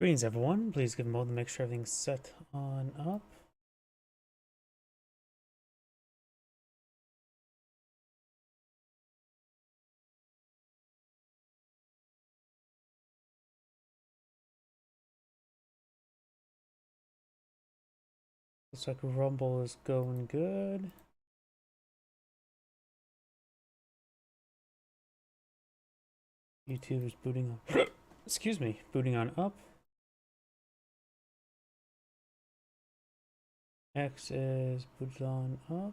Greetings everyone, please give a moment to make sure everything's set on up. Looks like Rumble is going good. YouTube is booting on excuse me, booting on up. X is booted on up.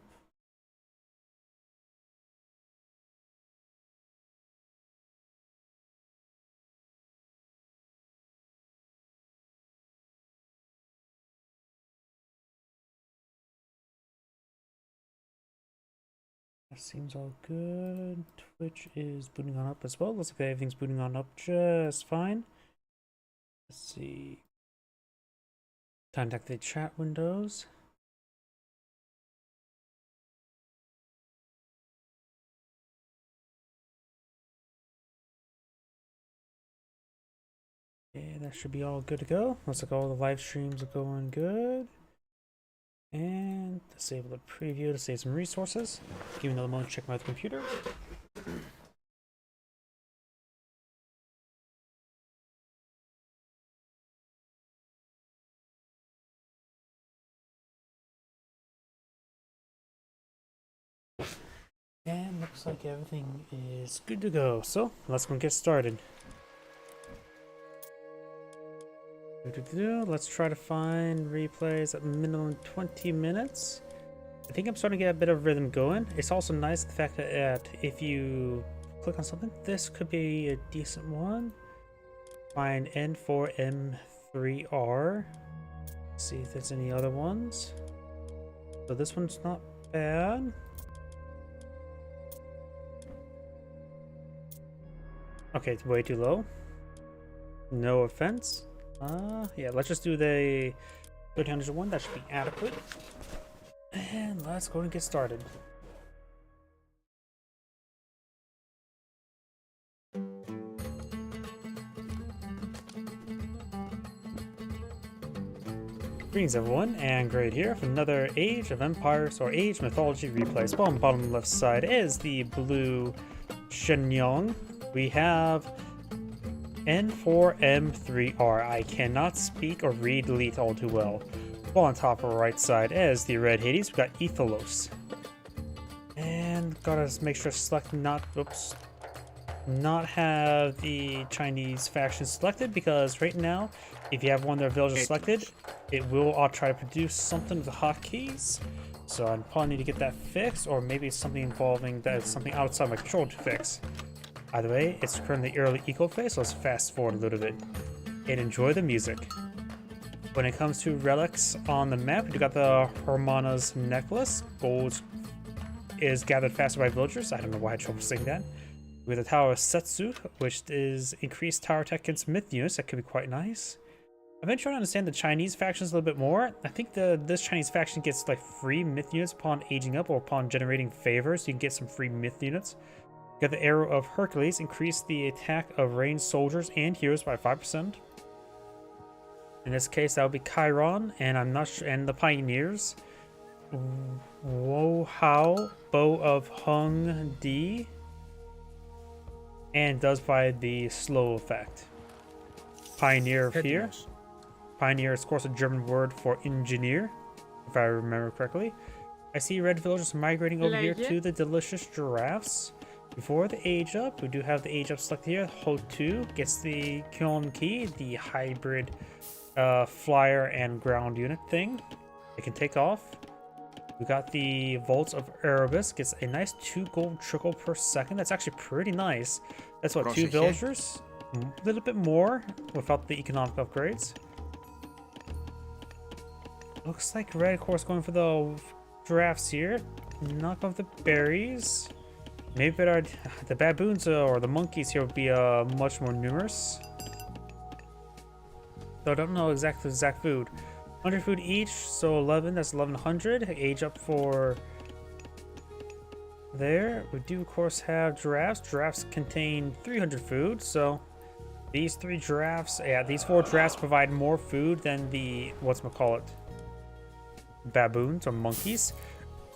That seems all good. Twitch is booting on up as well. Looks like everything's booting on up just fine. Let's see. Time to activate chat windows. Yeah, that should be all good to go. Looks like all the live streams are going good. And disable the preview to save some resources. Give me another moment to check my other computer. And looks like everything is good to go. So let's go get started. Let's try to find replays at minimum 20 minutes. I think I'm starting to get a bit of rhythm going. It's also nice the fact that if you click on something, this could be a decent one. Find N4M3R. See if there's any other ones. So this one's not bad. Okay, it's way too low. No offense. Yeah, let's just do the 1301. That should be adequate. And let's go and get started. Greetings everyone, and Great here for another Age of Empires or Age Mythology replay. On the bottom left side is the blue Shenyang. We have N4M3R. I cannot speak or read Elite all too well. While on top of the right side is the red Hades, we got Ethalos. And gotta make sure to select not have the Chinese faction selected, because right now, if you have one of their villagers selected, it will try to produce something with the hotkeys. So I probably need to get that fixed, or maybe it's something involving that is something outside my control to fix. Either way, it's currently early eco phase, so let's fast forward a little bit and enjoy the music. When it comes to relics on the map, we got the Hermana's necklace. Gold is gathered faster by villagers. I don't know why I had trouble saying that. We have the Tower of Setsu, which is increased tower attack against myth units. That could be quite nice. I've been trying to understand the Chinese factions a little bit more. I think this Chinese faction gets like free myth units upon aging up or upon generating favors. You can get some free myth units. Got the Arrow of Hercules, increase the attack of ranged soldiers and heroes by 5%. In this case, that would be Chiron, and I'm not sure, and the Pioneers. Wo Hao, Bow of Hung Di, and does by the slow effect. Pioneer of here. Pioneer is, of course, a German word for engineer, if I remember correctly. I see red villagers migrating over here to the delicious giraffes. Before the age up, we do have the age up selected here. Ho2 gets the Kyon Key, the hybrid flyer and ground unit thing. It can take off. We got the Vaults of Erebus, gets a nice 2 gold trickle per second. That's actually pretty nice. That's what, 2 villagers? A little bit more without the economic upgrades. Looks like red, of course, going for the giraffes here. Knock off the berries. Maybe the baboons or the monkeys here would be much more numerous. So I don't know exact food. 100 food each, so 11, that's 1100. Age up for there. We do, of course, have giraffes. Giraffes contain 300 food, so These 3 giraffes, yeah, these 4 giraffes provide more food than the, whatchamacallit, baboons or monkeys.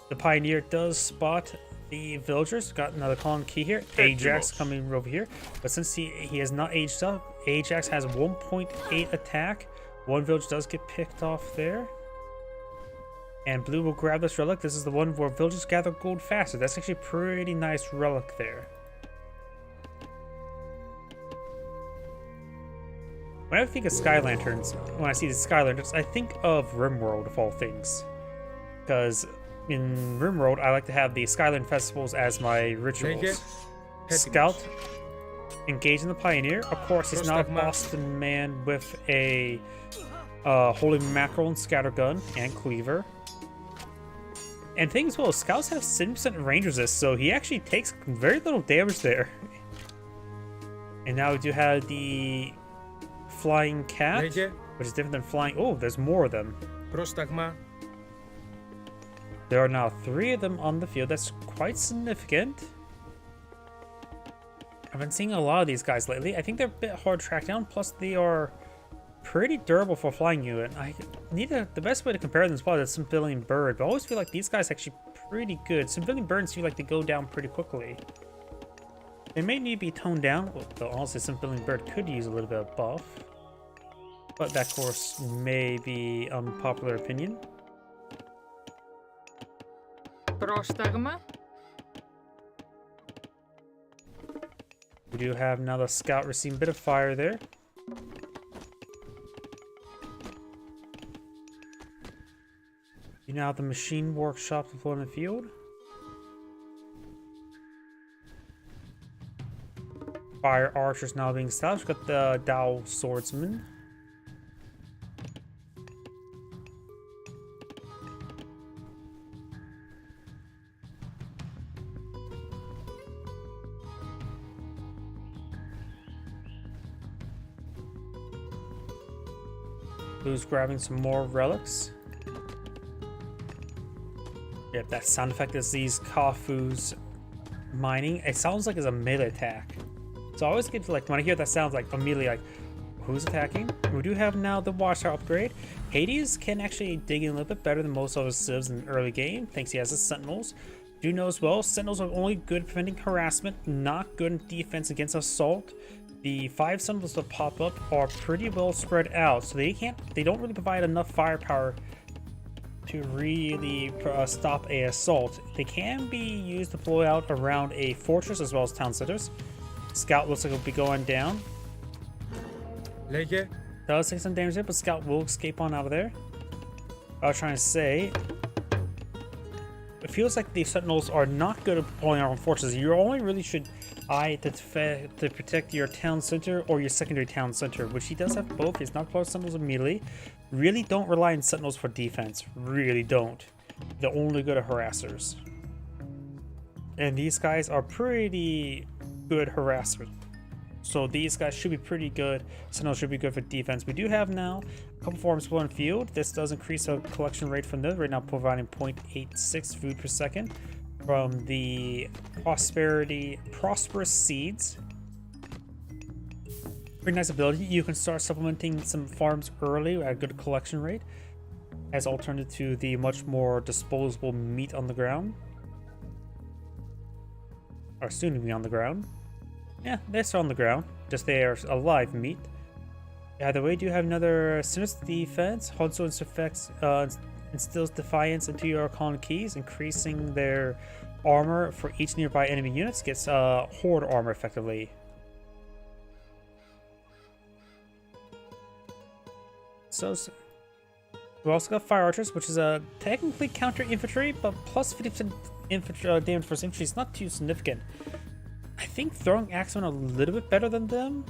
The pioneer does spot the villagers. Got another column key here. Ajax coming over here, but since he has not aged up, Ajax has 1.8 attack. 1 village does get picked off there. And blue will grab this relic. This is the one where villagers gather gold faster. That's actually a pretty nice relic there. When I think of Sky Lanterns, when I see the Sky Lanterns, I think of RimWorld of all things. Because in RimWorld, I like to have the Skyland festivals as my rituals. Scout, engage in the Pioneer. Of course, he's not a Boston man with a holy mackerel and scattergun and cleaver. And things well, Scouts have 70% range resist, so he actually takes very little damage there. And now we do have the flying cat, which is different than flying. Oh, there's more of them. There are now 3 of them on the field. That's quite significant. I've been seeing a lot of these guys lately. I think they're a bit hard to track down, plus they are pretty durable for flying unit. I need the best way to compare them is probably the civilian bird, but I always feel like these guys are actually pretty good. Civilian birds feel like they go down pretty quickly. They may need to be toned down, though honestly civilian bird could use a little bit of buff. But that, of course, may be unpopular opinion. We do have now the scout receiving a bit of fire there. You now have the machine workshop deployed in the field. Fire archers now being established. Got the Dao swordsman. Blue's grabbing some more relics. Yep, that sound effect is these Kafu's mining. It sounds like it's a melee attack. So I always get to, like, when I hear that sounds like immediately like, who's attacking? We do have now the Watchtower upgrade. Hades can actually dig in a little bit better than most of his civs in the early game, thanks he has his Sentinels. Do know as well, Sentinels are only good at preventing harassment, not good in defense against assault. The 5 Sentinels that pop up are pretty well spread out, so they don't really provide enough firepower to really stop a assault. They can be used to blow out around a fortress as well as town centers. Scout looks like it'll be going down. Does take some damage there, but Scout will escape on out of there. I was trying to say, it feels like the Sentinels are not good at blowing out fortresses. You only really should eye to protect your town center or your secondary town center, which he does have both. He's not deploying Sentinels immediately. Really don't rely on Sentinels for defense. Really don't. They're only good at harassers. And these guys are pretty good harassers. So these guys should be pretty good. Sentinels should be good for defense. We do have now a couple forms in field. This does increase our collection rate from this. Right now providing 0.86 food per second from the prosperous seeds. Pretty nice ability. You can start supplementing some farms early at a good collection rate as alternative to the much more disposable meat on the ground. Or soon to be on the ground. Yeah, they're still on the ground. Just they are alive meat. Either way, do you have another sinister defense? Also instills defiance into your column keys, increasing their armor for each nearby enemy units. Gets horde armor effectively. So we also got fire archers, which is a technically counter infantry, but plus 50% infantry damage versus infantry is not too significant. I think throwing axemen are a little bit better than them,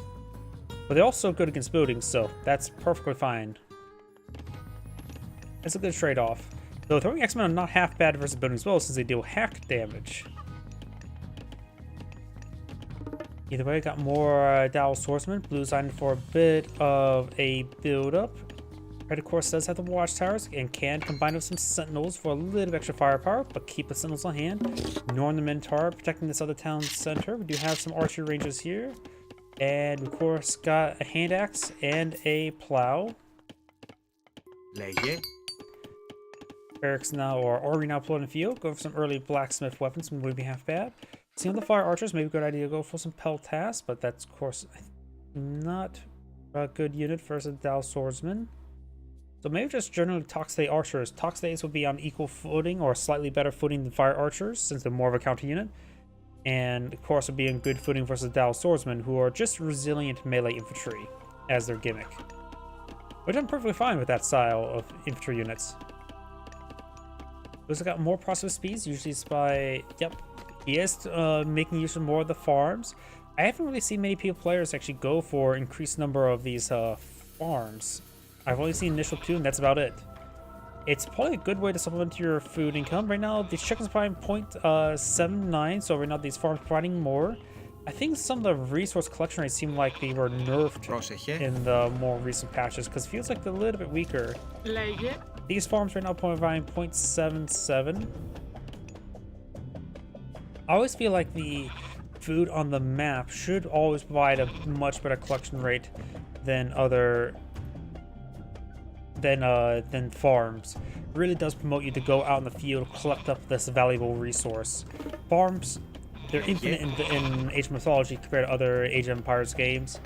but they're also good against buildings, so that's perfectly fine. It's a good trade-off. Though throwing axemen are not half bad versus buildings as well, since they deal hack damage. Either way, I got more Dao swordsmen. Blue's signed for a bit of a build-up. Red, of course, does have the watchtowers and can combine with some sentinels for a little bit extra firepower, but keep the sentinels on hand. Ignoring the Minotaur, protecting this other town center. We do have some archery ranges here. And of course got a hand axe and a plow. Barracks now, or Army now put in the field. Go for some early blacksmith weapons, wouldn't be half bad. See on the fire archers, maybe a good idea to go for some peltas, but that's of course not a good unit versus Dow swordsman. So maybe just generally Toxday archers. Toxdays would be on equal footing or slightly better footing than fire archers since they're more of a counter unit. And of course would be in good footing versus Dow swordsmen, who are just resilient melee infantry as their gimmick. Which I'm perfectly fine with that style of infantry units. Also got more process speeds, usually it's by, yep, he is making use of more of the farms. I haven't really seen many players actually go for increased number of these farms. I've only seen initial 2 and that's about it. It's probably a good way to supplement your food income. Right now, these chickens providing 0.79, so right now these farms providing more. I think some of the resource collection rates seem like they were nerfed in the more recent patches, because it feels like they're a little bit weaker. These farms right now providing 0.77. I always feel like the food on the map should always provide a much better collection rate than other than farms. It really does promote you to go out in the field, collect up this valuable resource. Farms, they're infinite in Age of Mythology compared to other Age of Empires games.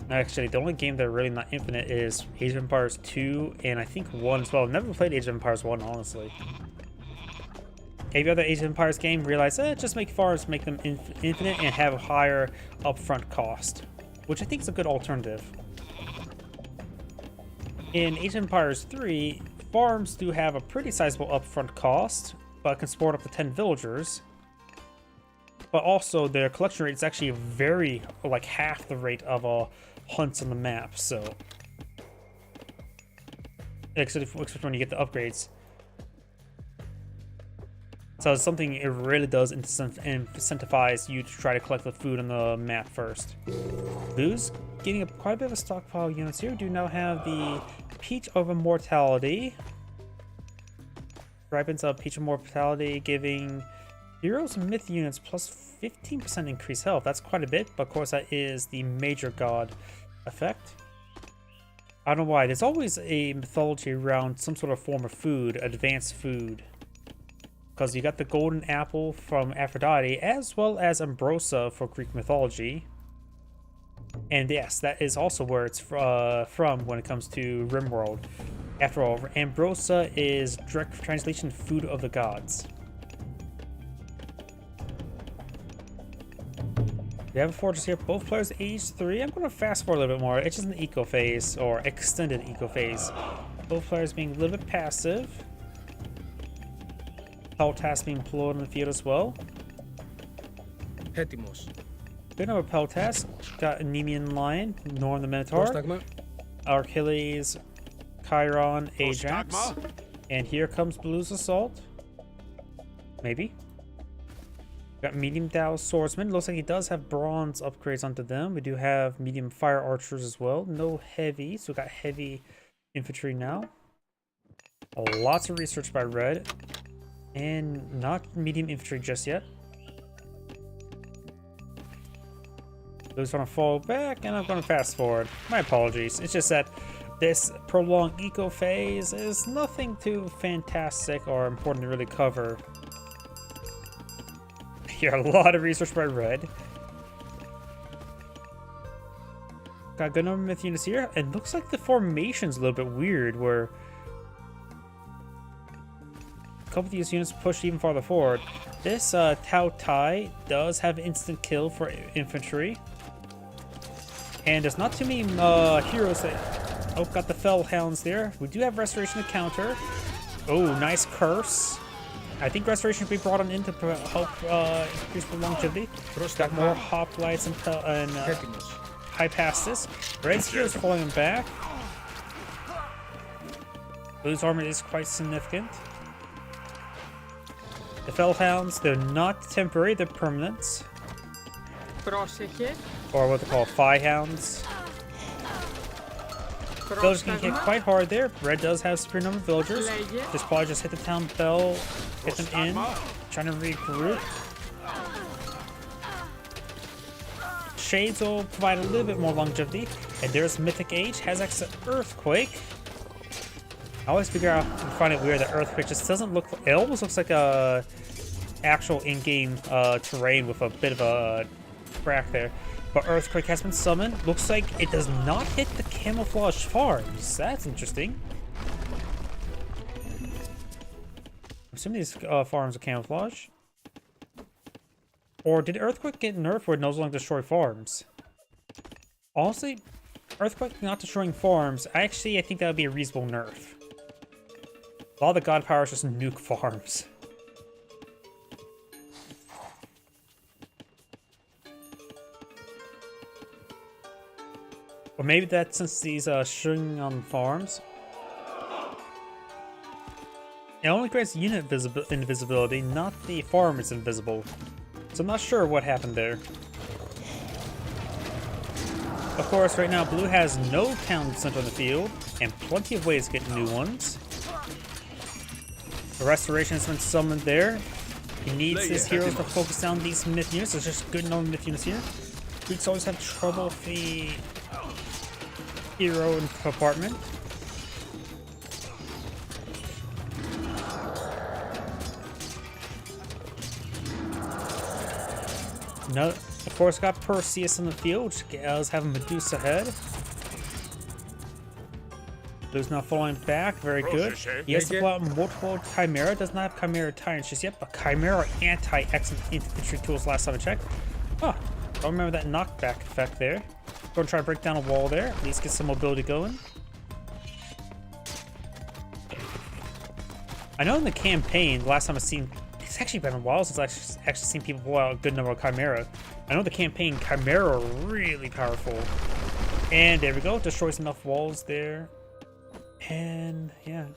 Actually, the only game that are really not infinite is Age of Empires 2 and I think 1 as well. I've never played Age of Empires 1, honestly. Every other Age of Empires game realize, just make farms, make them infinite and have a higher upfront cost, which I think is a good alternative. In Age of Empires 3, farms do have a pretty sizable upfront cost, but can support up to 10 villagers. But also, their collection rate is actually very, like half the rate of hunts on the map, so. Except when you get the upgrades. So it's something it really does incentivize you to try to collect the food on the map first. Blue's getting quite a bit of a stockpile of units here. We do now have the Peach of Immortality. Ripens of Peach of Immortality giving heroes and myth units plus 15% increased health. That's quite a bit, but of course that is the major god effect. I don't know why. There's always a mythology around some sort of form of food, advanced food. Because you got the golden apple from Aphrodite, as well as Ambrosia for Greek mythology. And yes, that is also where it's from when it comes to RimWorld. After all, Ambrosia is direct translation food of the gods. We have a fortress here, both players age 3. I'm going to fast forward a little bit more. It's just an eco phase, or extended eco phase. Both players being a little bit passive. Peltas being employed in the field as well. Good number of Peltas. Got Nemean Lion, Norm the Minotaur, Achilles, Chiron, Ajax. And here comes Blue's Assault. Maybe. Got medium Dow swordsman. Looks like he does have bronze upgrades onto them. We do have medium fire archers as well. No heavy, so we got heavy infantry now. Lots of research by Red. And not medium infantry just yet. Blue's gonna fall back, and I'm gonna fast forward. My apologies. It's just that this prolonged eco phase is nothing too fantastic or important to really cover. Here, a lot of research by Red. Got a good number of myth units here. It looks like the formation's a little bit weird, where a couple of these units pushed even farther forward. This Tao Tai does have instant kill for infantry. And there's not too many heroes that... Oh, got the Fellhounds there. We do have Restoration to counter. Oh, nice curse. I think Restoration should be brought on in to help increase the longevity. Got more hoplites and high passes. Red's heroes falling back. Blue's armor is quite significant. The Fellhounds, they're not temporary, they're permanent. Or what they call Phi-hounds. Villagers can hit quite hard there. Red does have superior number of villagers. This probably just hit the town bell, hit them in, trying to regroup. Shades will provide a little bit more longevity. And there's Mythic Age, has extra Earthquake. I always find it weird that Earthquake just doesn't look, it almost looks like a actual in-game terrain with a bit of a crack there. But Earthquake has been summoned. Looks like it does not hit the camouflage farms. That's interesting. I'm assuming these farms are camouflage. Or did Earthquake get nerfed where it no longer destroy farms? Honestly, Earthquake not destroying farms, I think that would be a reasonable nerf. A lot of the god powers just nuke farms. Or maybe that's since he's shooting on farms. It only grants unit invisibility, not the farm is invisible. So I'm not sure what happened there. Of course, right now Blue has no town center on the field, and plenty of ways to get new ones. The Restoration has been summoned there. He needs his heroes to focus down these myth units. There's just good enough myth units here. Greeks always have trouble with the hero compartment. No, of course, got Perseus in the field, which is having Medusa head. Blue's not falling back, very good. He has to pull out multiple Chimera, does not have Chimera Tyrants just yet, but Chimera anti-excellent infantry tools last time I checked. Huh, don't remember that knockback effect there. Gonna try to break down a wall there, at least get some mobility going. I know in the campaign, the last time I've seen, it's actually been a while since I've actually seen people pull out a good number of Chimera. I know the campaign, Chimera are really powerful. And there we go, destroys enough walls there. And yeah,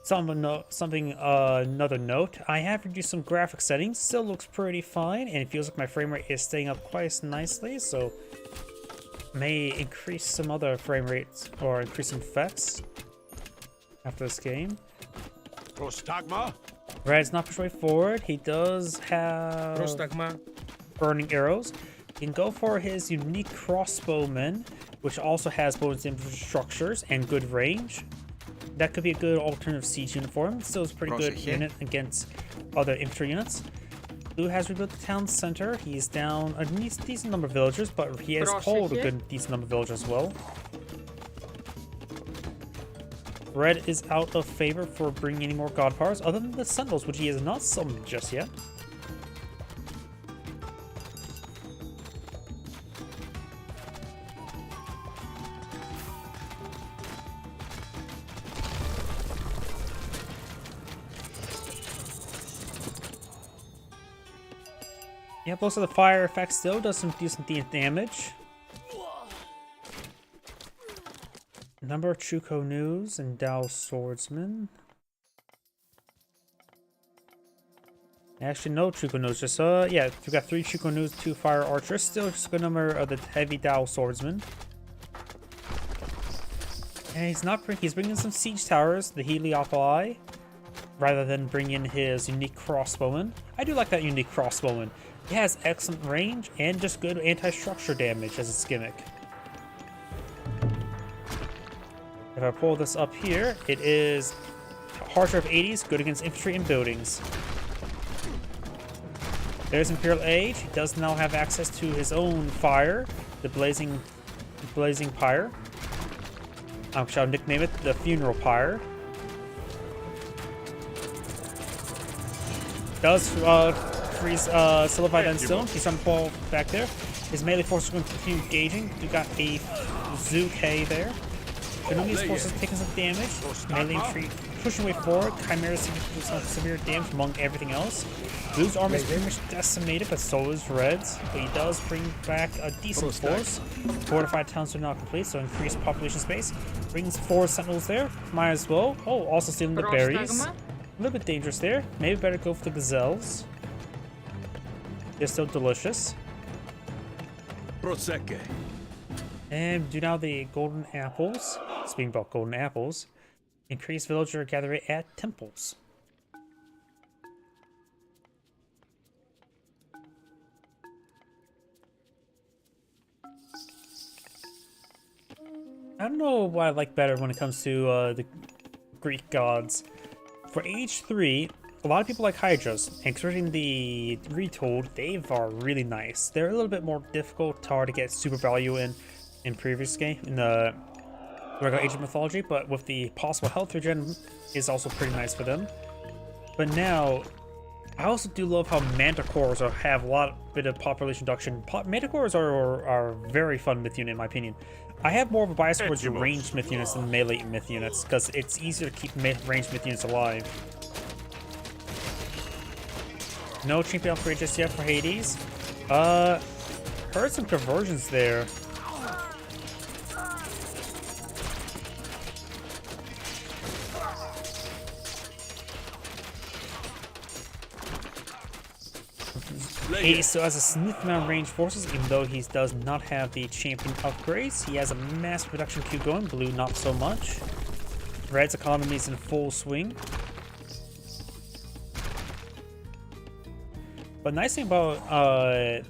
another note. I have reduced some graphic settings. Still looks pretty fine, and it feels like my frame rate is staying up quite nicely. So may increase some other frame rates or increase some effects after this game. Prostagma. Red's not push way forward. He does have burning arrows. He can go for his unique crossbowman, which also has bonus infrastructures and good range. That could be a good alternative siege unit for him. Still is a pretty good unit against other infantry units. Blue has rebuilt the town center. He's down a decent number of villagers, but he has pulled a good decent number of villagers as well. Red is out of favor for bringing any more god powers other than the sentinels, which he has not summoned just yet. Yep, most of the fire effect still does some decent damage. Number of Chuko News and Dao Swordsman. Actually, no Chuko News. Just yeah, we got 3 Chuko News, 2 Fire Archers. Still just a good number of the heavy Dao Swordsman. And he's bringing some siege towers, the Heliopoli, rather than bringing his unique crossbowman. I do like that unique crossbowman. It has excellent range and just good anti-structure damage as its gimmick. If I pull this up here, it is Harcher of 80s, good against infantry and buildings. There's Imperial Age. He does now have access to his own fire, the Blazing Pyre. I shall nickname it the Funeral Pyre. Does freeze Sillified Endstone. He's trying to pull back there. His melee forces are going to continue engaging. You got a Zuke there. Enemy's forces taking some damage. Melee infantry pushing way forward. Chimera doing some severe damage among everything else. Blue's army is pretty much decimated, but so is Red's. But he does bring back a decent force. Fortified towns are now complete, so increased population space. Brings 4 sentinels there. Might as well. Oh, also stealing the berries. A little bit dangerous there. Maybe better go for the gazelles. They're still delicious. Prosecco. And do now the golden apples. Speaking about golden apples, increase villager gathering at temples. I don't know what I like better when it comes to the Greek gods. For age 3, a lot of people like Hydras, and considering the retold, they are really nice. They're a little bit more difficult, hard to get super value in previous game, in the regular Age of Mythology, but with the possible health regen is also pretty nice for them. But now, I also do love how Manticores have a bit of population reduction. Manticores are very fun myth unit in my opinion. I have more of a bias towards the ranged myth units than melee myth units, because it's easier to keep ranged myth units alive. No champion upgrade just yet for Hades. Heard some conversions there. Hades still has a significant amount of ranged forces, even though he does not have the champion upgrades. He has a mass production queue going, blue not so much. Red's economy is in full swing. But nice thing about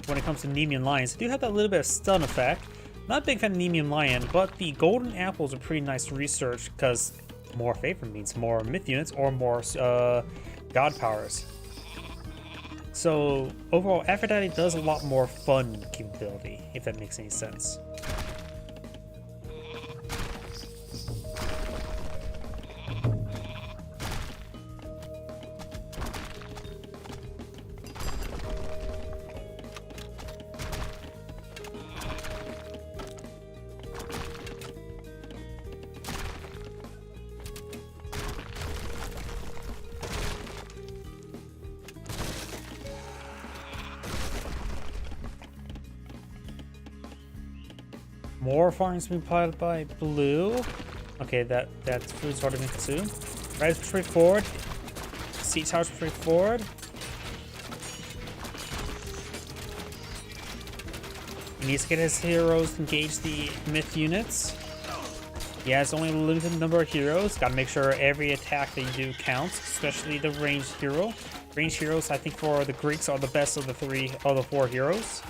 when it comes to Nemean Lions, they do have that little bit of stun effect. Not a big fan of Nemean Lion, but the golden apples are pretty nice research because more favor means more myth units or more god powers. So overall, Aphrodite does a lot more fun capability, if that makes any sense. More farms being piloted by blue. Okay, that food's already been consumed. Red is pushing forward. Sea Tower's pushing forward. He needs to get his heroes to engage the myth units. He has only a limited number of heroes. Gotta make sure every attack that you do counts, especially the ranged hero. Ranged heroes, I think, for the Greeks are the best of the 4 heroes.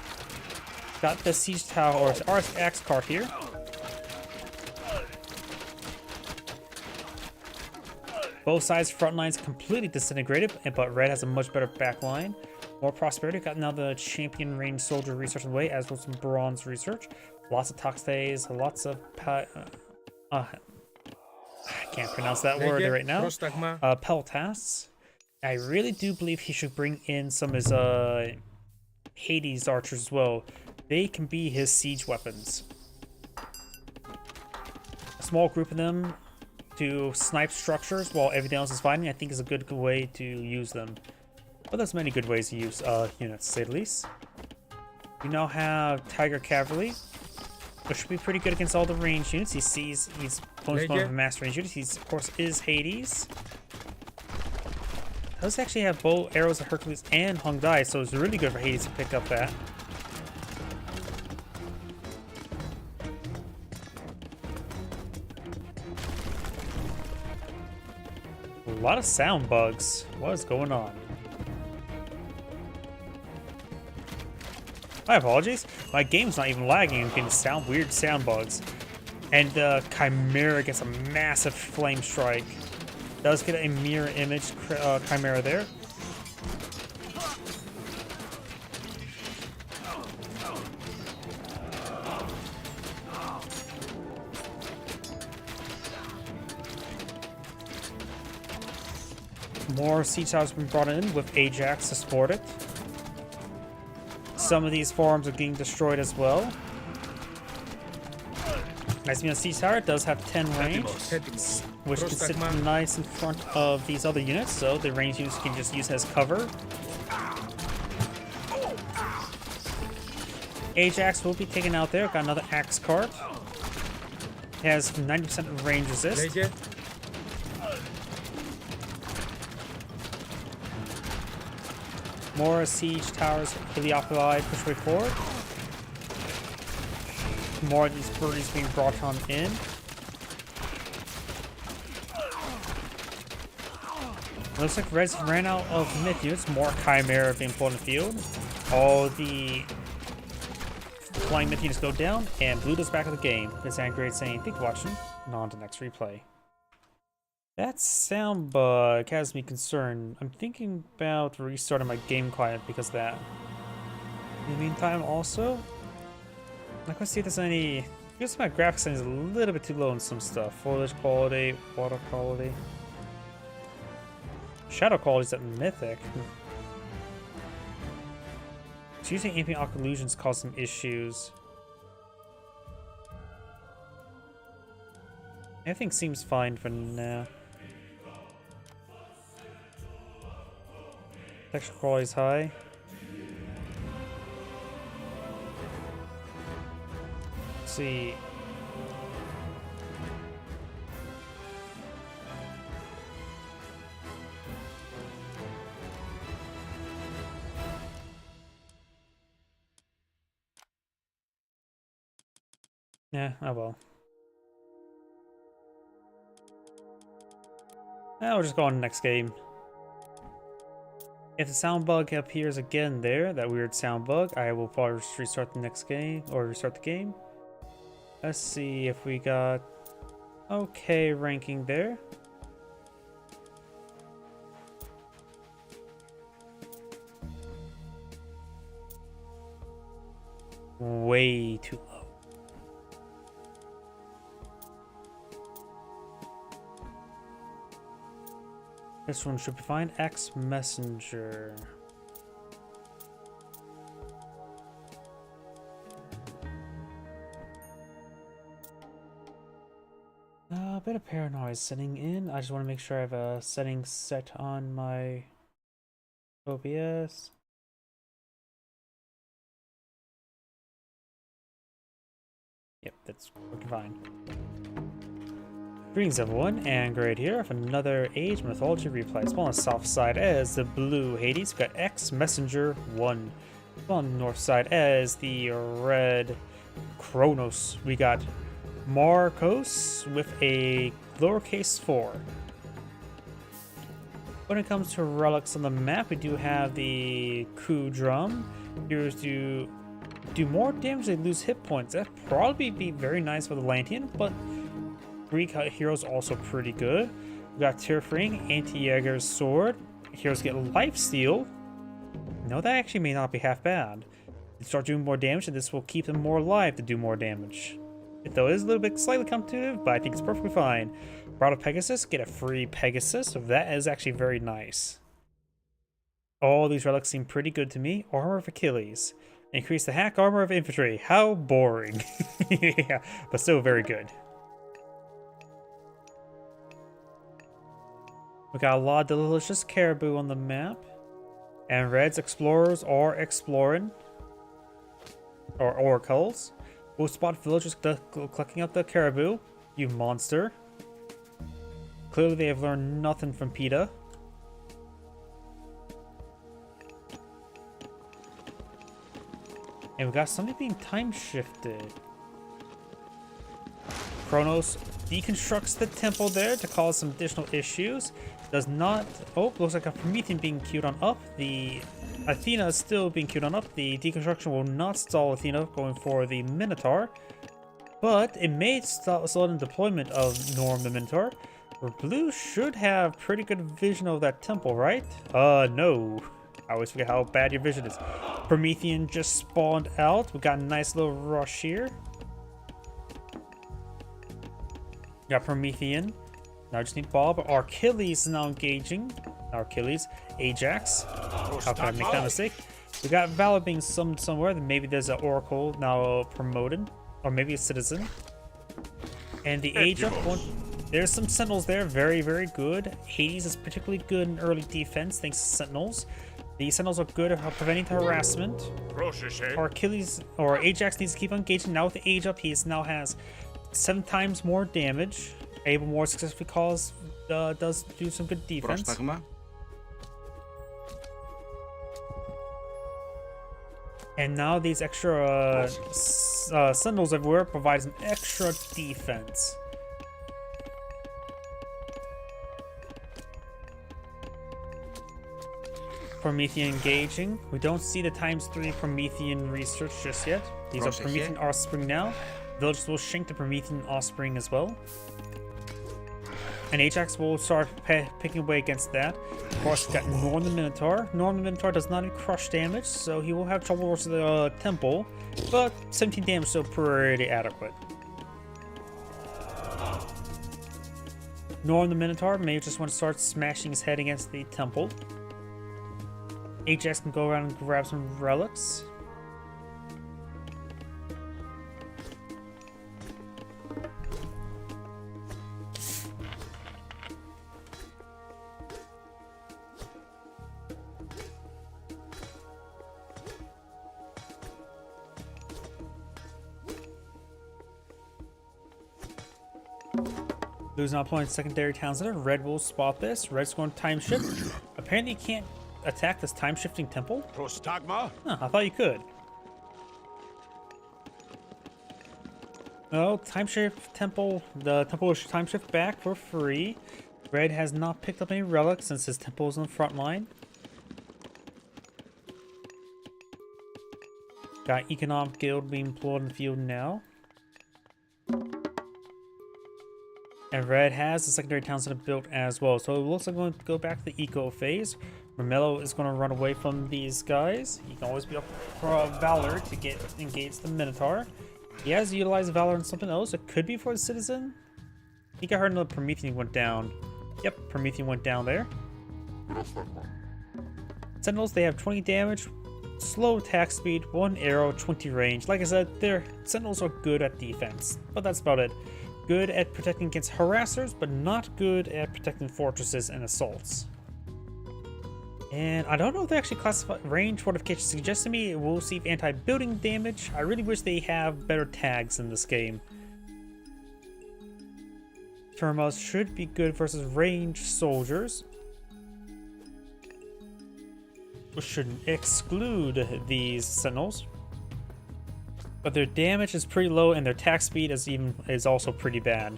Got the Siege Tower or Axe card here. Both sides' front lines completely disintegrated, but red has a much better back line. More prosperity. Got now the champion ranged soldier research in the way, as well as some bronze research. Lots of Toxtays, lots of I can't pronounce that word right now. Peltas. I really do believe he should bring in some of his Hades archers as well. They can be his siege weapons. A small group of them to snipe structures while everything else is fighting, I think is a good way to use them. But there's many good ways to use units, to say the least. We now have Tiger Cavalry, which should be pretty good against all the range units. He sees he's opponent's one of the master range units. He's, of course, is Hades. Does actually have bow, arrows of Hercules, and Hung Dai, so it's really good for Hades to pick up that. A lot of sound bugs. What is going on? My apologies. My game's not even lagging and getting weird sound bugs. And Chimera gets a massive flame strike. Does get a mirror image Chimera there. More siege towers have been brought in with Ajax to support it. Some of these farms are getting destroyed as well. Nice being a siege tower. It does have 10 range, which can sit nice in front of these other units, so the range units can just use as cover. Ajax will be taken out there. Got another axe cart. It has 90% range resist. More siege towers, Heliopoli push way forward. More of these birdies being brought on in. Looks like Reds ran out of myth units. More Chimera being put in the field. All the Flying Mythology go down, and blue does back of the game. This Android saying, "Thank you for watching," and on to the next replay. That sound bug has me concerned. I'm thinking about restarting my game client because of that. In the meantime, also, I'm not gonna see if there's any. Because my graphics setting is a little bit too low on some stuff. Foliage quality, water quality, shadow quality is at mythic. So using ambient occlusions cause some issues. Everything seems fine for now. Texture quality is high. Let's see. Yeah, oh well. Now we'll just go on to the next game. If the sound bug appears again there, that weird sound bug, I will probably just restart the next game, or restart the game. Let's see if we got okay ranking there. Way too low. This one should be fine. X Messenger. A bit of paranoia setting in. I just want to make sure I have a setting set on my OBS. Yep, that's working fine. Greetings everyone, and Great here with another Age Mythology replay. It's on the south side as the blue Hades. We've got X Messenger 1. On the north side as the red Kronos. We got Marcos with a lowercase 4. When it comes to relics on the map, we do have the Coup Drum. Heroes do more damage, they lose hit points. That'd probably be very nice for the Lantean, but Greek heroes also pretty good. We got Tirfring, Anti-Jaeger's Sword. Heroes get Lifesteal. No, that actually may not be half bad. They start doing more damage, and this will keep them more alive to do more damage. It though is a little bit slightly counterintuitive, but I think it's perfectly fine. Rod of Pegasus, get a free Pegasus, so that is actually very nice. All these relics seem pretty good to me. Armor of Achilles. Increase the hack armor of infantry. How boring. Yeah, but still very good. We got a lot of delicious caribou on the map. And Red's explorers are exploring. Or oracles. We'll spot villagers collecting up the caribou. You monster. Clearly they have learned nothing from PETA. And we got something being time shifted. Kronos deconstructs the temple there to cause some additional issues. Does not... Oh, looks like a Promethean being queued on up. The Athena is still being queued on up. The deconstruction will not stall Athena going for the Minotaur. But it may slow down deployment of Norm the Minotaur. Where Blue should have pretty good vision of that temple, right? No. I always forget how bad your vision is. Promethean just spawned out. We got a nice little rush here. Got Promethean. Now I just need Bob. Our Achilles is now engaging. Our Achilles. Ajax. How can I make that mistake? We got Valor being summoned somewhere. Then maybe there's an Oracle now promoted. Or maybe a Citizen. And the Ajax one. There's some Sentinels there. Very, very good. Hades is particularly good in early defense thanks to Sentinels. The Sentinels are good at preventing the harassment. Our Achilles, or Ajax needs to keep on engaging. Now with the age up, he now has 7 times more damage. Able more successfully does do some good defense. And now these extra Sentinels everywhere provide some extra defense. Promethean engaging. We don't see the ×3 Promethean research just yet. These are Promethean offspring now. Villagers will shrink the Promethean offspring as well. And Ajax will start picking away against that. Of course, got Norm the Minotaur. Norm the Minotaur does not do crush damage, so he will have trouble with the temple. But 17 damage is still pretty adequate. Norm the Minotaur may just want to start smashing his head against the temple. Ajax can go around and grab some relics. Blue's not playing secondary town center. Red will spot this. Red's going to time shift. Apparently you can't attack this time shifting temple. Prostagma? Huh, I thought you could. No, time shift temple. The temple will time shift back for free. Red has not picked up any relics since his temple is on the front line. Got Economic Guild being employed in the field now. And Red has the secondary town center built as well. So it looks like we're going to go back to the eco phase. Romello is going to run away from these guys. He can always be up for Valor to get engage the Minotaur. He has utilized Valor on something else. It could be for the Citizen. I think I heard another Promethean went down. Yep, Promethean went down there. Sentinels, they have 20 damage, slow attack speed, 1 arrow, 20 range. Like I said, their Sentinels are good at defense, but that's about it. Good at protecting against harassers, but not good at protecting fortresses and assaults. And I don't know if they actually classify range fortification. Suggests to me it will receive anti-building damage. I really wish they have better tags in this game. Termas should be good versus ranged soldiers, which should exclude these sentinels. But their damage is pretty low, and their attack speed is also pretty bad.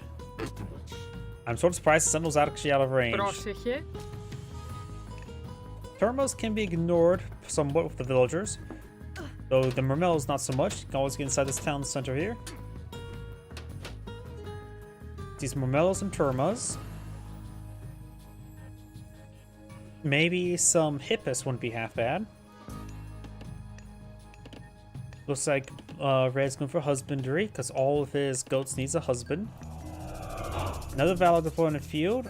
I'm sort of surprised the Sentinel's actually out of range. Thermos can be ignored somewhat with the villagers, though the Mermel's not so much. You can always get inside this town center here. These Mermelos and Termas. Maybe some Hippus wouldn't be half bad. Looks like Red's going for husbandry because all of his goats needs a husband. Another Valor deployed in the field.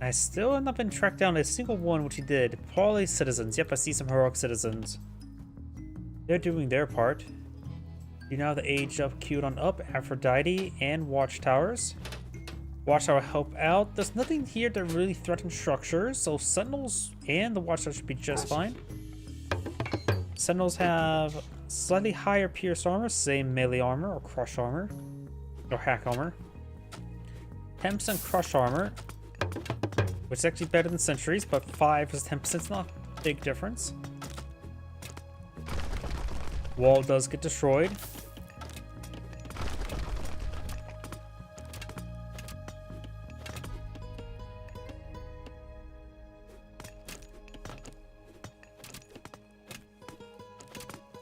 I still have not been tracked down a single one, which he did. Probably citizens. Yep, I see some heroic citizens. They're doing their part. You now have the age up queued on up, Aphrodite and Watchtowers. Watchtower help out. There's nothing here that really threatens structures, so Sentinels and the Watchtower should be just fine. Sentinels have slightly higher pierce armor, same melee armor or crush armor or hack armor. 10% crush armor, which is actually better than sentries, but 5 is 10%. It's not a big difference. Wall does get destroyed.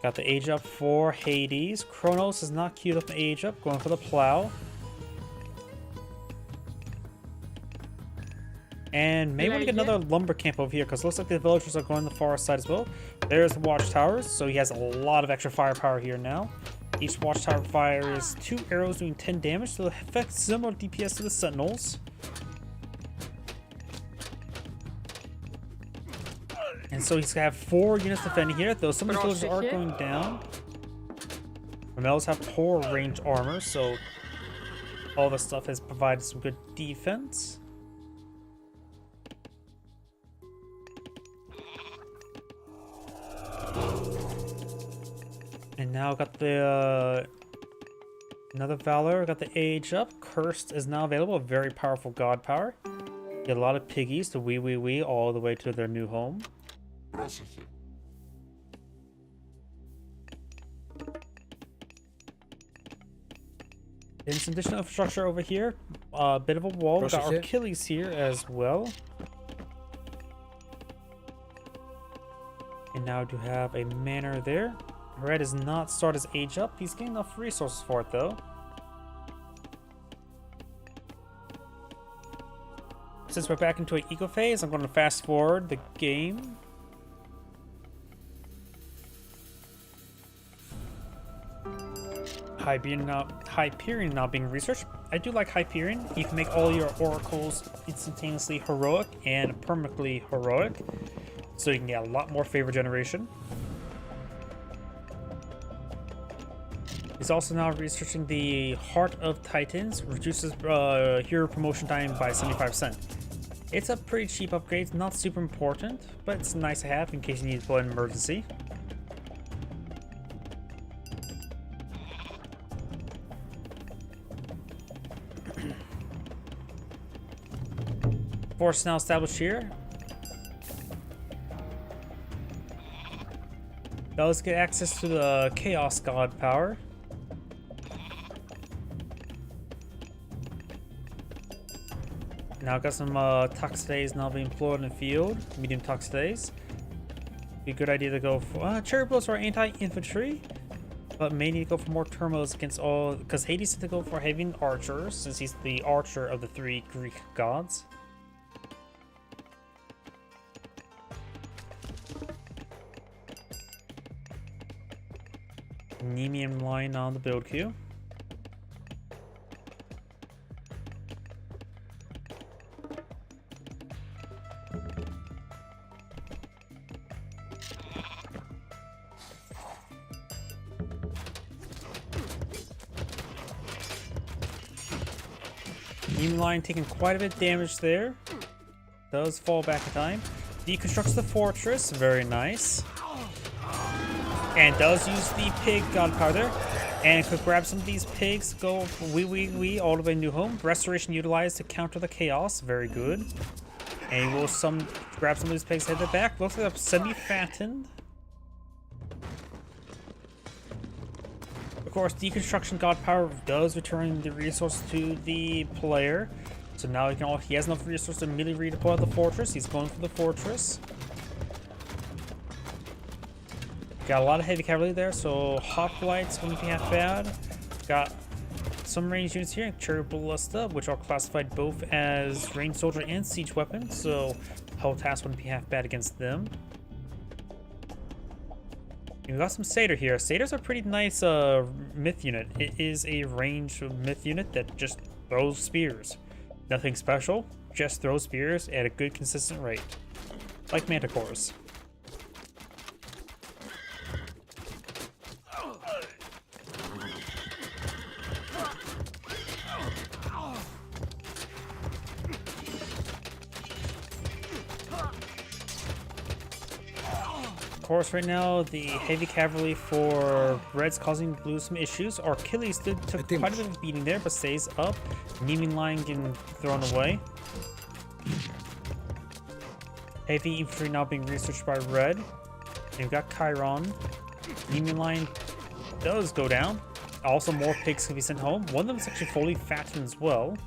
Got the age up for Hades. Kronos is not queued up in age up, going for the plow. And maybe want to get another lumber camp over here because it looks like the villagers are going the far side as well. There's the watchtowers, so he has a lot of extra firepower here now. Each watchtower fires 2 arrows doing 10 damage, so it affects similar DPS to the sentinels. And so he's gonna have 4 units defending here, though some of the villagers are going down. Romelos have poor range armor, so all this stuff has provided some good defense. And now got the another Valor, got the age up. Cursed is now available, a very powerful god power. Get a lot of piggies to wee all the way to their new home. And some additional infrastructure over here. A bit of a wall. We've got Achilles here as well. And now do have a manor there. Red has not started his age up. He's getting enough resources for it though. Since we're back into an eco phase, I'm going to fast forward the game. Hyperion now being researched. I do like Hyperion. You can make all your oracles instantaneously heroic and permanently heroic, so you can get a lot more favor generation. He's also now researching the Heart of Titans, reduces hero promotion time by 75%. It's a pretty cheap upgrade, not super important, but it's nice to have in case you need to pull an emergency. Force now established here. Now let's get access to the Chaos God power. Now got some Toxidays now being employed in the field. Medium Toxidays. Be a good idea to go for Cherry Bullets are anti-infantry, but may need to go for more turmos against all, because Hades had to go for heavy archers since he's the archer of the 3 Greek gods. Nemean line on the build queue. Nemean line taking quite a bit of damage there. Does fall back in time. Deconstructs the fortress, very nice. And does use the pig god power there. And could grab some of these pigs, go wee all the way to New Home. Restoration utilized to counter the chaos, very good. And we'll grab some of these pigs, head to the back. Looks like they're semi-fattened. Of course, deconstruction god power does return the resource to the player. So now he has enough resources to immediately redeploy the fortress. He's going for the fortress. Got a lot of heavy cavalry there, so hoplites wouldn't be half bad. Got some ranged units here, Cherry Ballista, which are classified both as ranged soldier and siege weapon, so Helltask wouldn't be half bad against them. And we got some Satyr here. Satyrs are a pretty nice myth unit. It is a ranged myth unit that just throws spears. Nothing special, just throws spears at a good consistent rate. Like Manticores. Of course, right now the heavy cavalry for Red's causing Blue some issues. Our Achilles took quite a bit of a beating there, but stays up. Nemean line getting thrown away. Heavy infantry now being researched by Red. And we've got Chiron. Nemean line does go down. Also, more pigs can be sent home. One of them is actually fully fattened as well.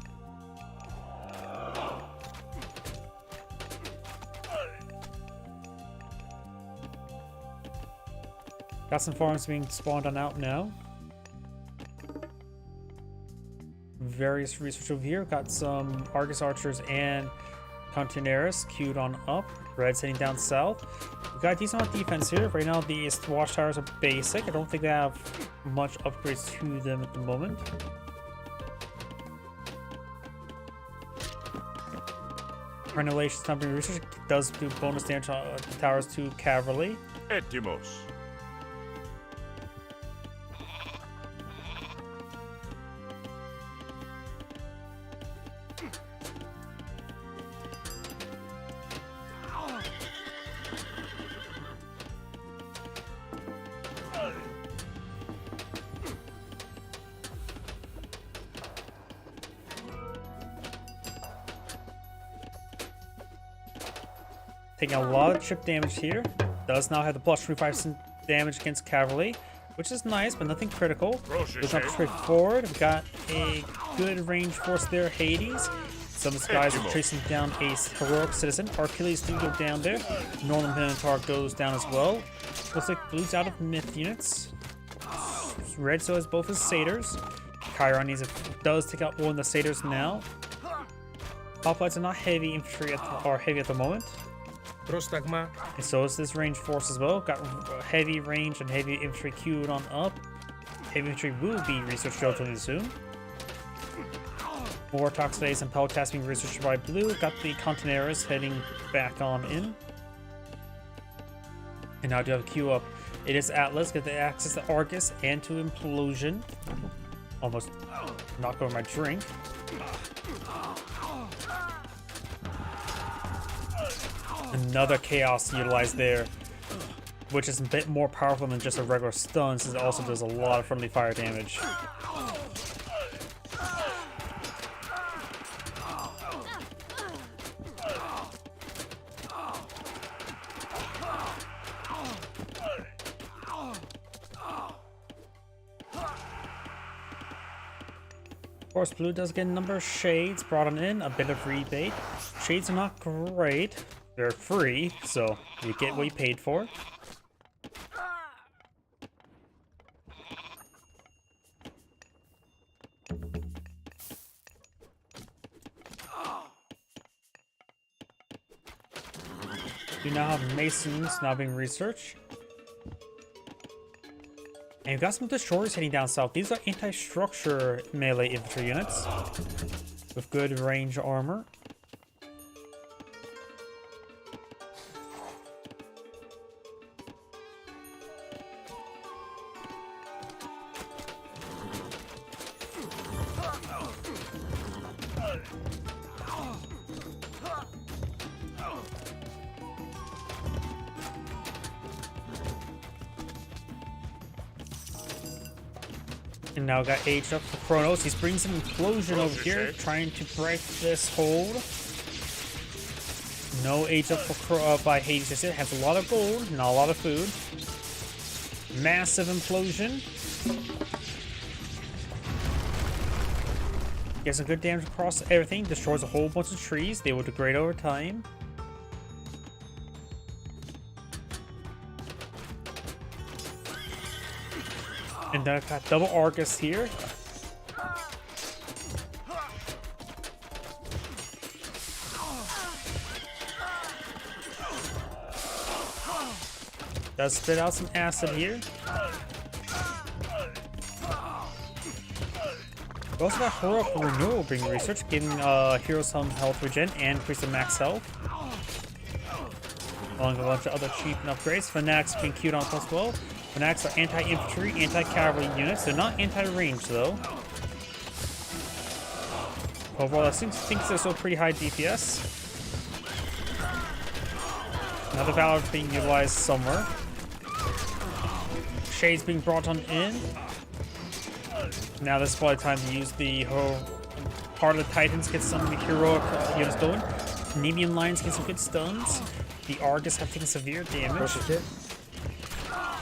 Got some farms being spawned on out now. Various research over here. Got some Argus archers and Contineris queued on up. Red's heading down south. We got a decent amount of defense here. Right now, these watchtowers are basic. I don't think they have much upgrades to them at the moment. Renulation's not being researched. Does do bonus damage on towers to cavalry. Etimos. Taking a lot of chip damage here. Does now have the plus 25% damage against cavalry, which is nice, but nothing critical. Goes up straight forward. We've got a good range force there, Hades. Some of these guys are chasing down a heroic citizen. Achilles do go down there. Northern Minotaur goes down as well. Looks like blue's out of myth units. Red still has both his satyrs. Chiron does take out one of the satyrs now. Hoplites are not heavy infantry heavy at the moment. Prostagma. And so is this range force as well. Got heavy range and heavy infantry queued on up. Heavy infantry will be researched relatively soon. More Toxphase and Peltas being researched by blue. Got the Contineras heading back on in. And now I do have a queue up. It is Atlas. Get the access to Argus and to Implosion. Almost knocked over my drink. Another Chaos utilized there, which is a bit more powerful than just a regular stun, since it also does a lot of friendly fire damage. Of course, blue does get a number of shades brought on in, a bit of rebate. Shades are not great. They're free, so you get what you paid for. You now have Masons now being researched. And you've got some destroyers heading down south. These are anti-structure melee infantry units with good range armor. And now got aged up for Kronos. He's bringing some Implosion over here, trying to break this hold. No age up for by Hades just yet. Has a lot of gold, not a lot of food. Massive Implosion. Gets some good damage across everything. Destroys a whole bunch of trees. They will degrade over time. And then I've got double Argus here. Does spit out some acid here. We also got Heroic Renewal being researched, giving heroes some health regen and increase their max health. Along with a bunch of other cheap upgrades. Fanatics being queued on plus 12. Fanatics are anti-infantry, anti-cavalry units. They're not anti-range though. Overall, I think they're still pretty high DPS. Another Valor being utilized somewhere. Shades being brought on in. Now this is probably time to use the part of the Titans, get some of the heroic units going. Nemean Lions get some good stuns. The Argus have taken severe damage.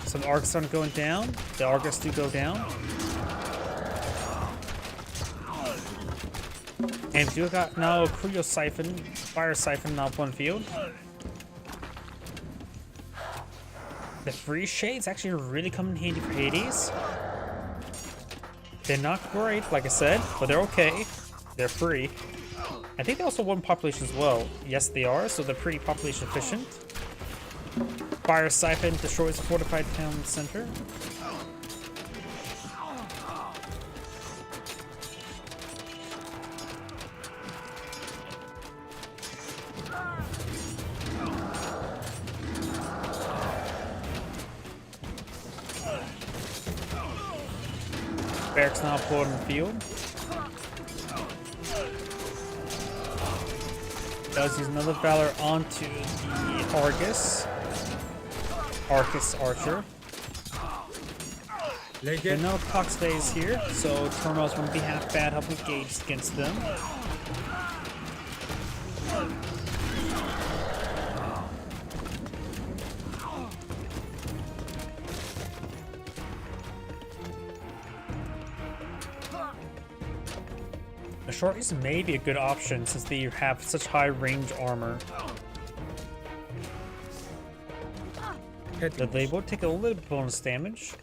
So the Argus aren't going down. The Argus do go down. And we got now a Cryo Siphon, Fire Siphon now up on field. The free shades actually really come in handy for Hades. They're not great, like I said, but they're okay. They're free. I think they also won population as well. Yes, they are, so they're pretty population efficient. Fire Siphon destroys a fortified town center. Barracks now pulled in the field. Does use another Valor onto the Argus. Arcus Archer. And no Toxphase here, so Turmoils wouldn't be half bad helping Gage against them. The shorties may be a good option since they have such high range armor. But they will take a little bonus damage.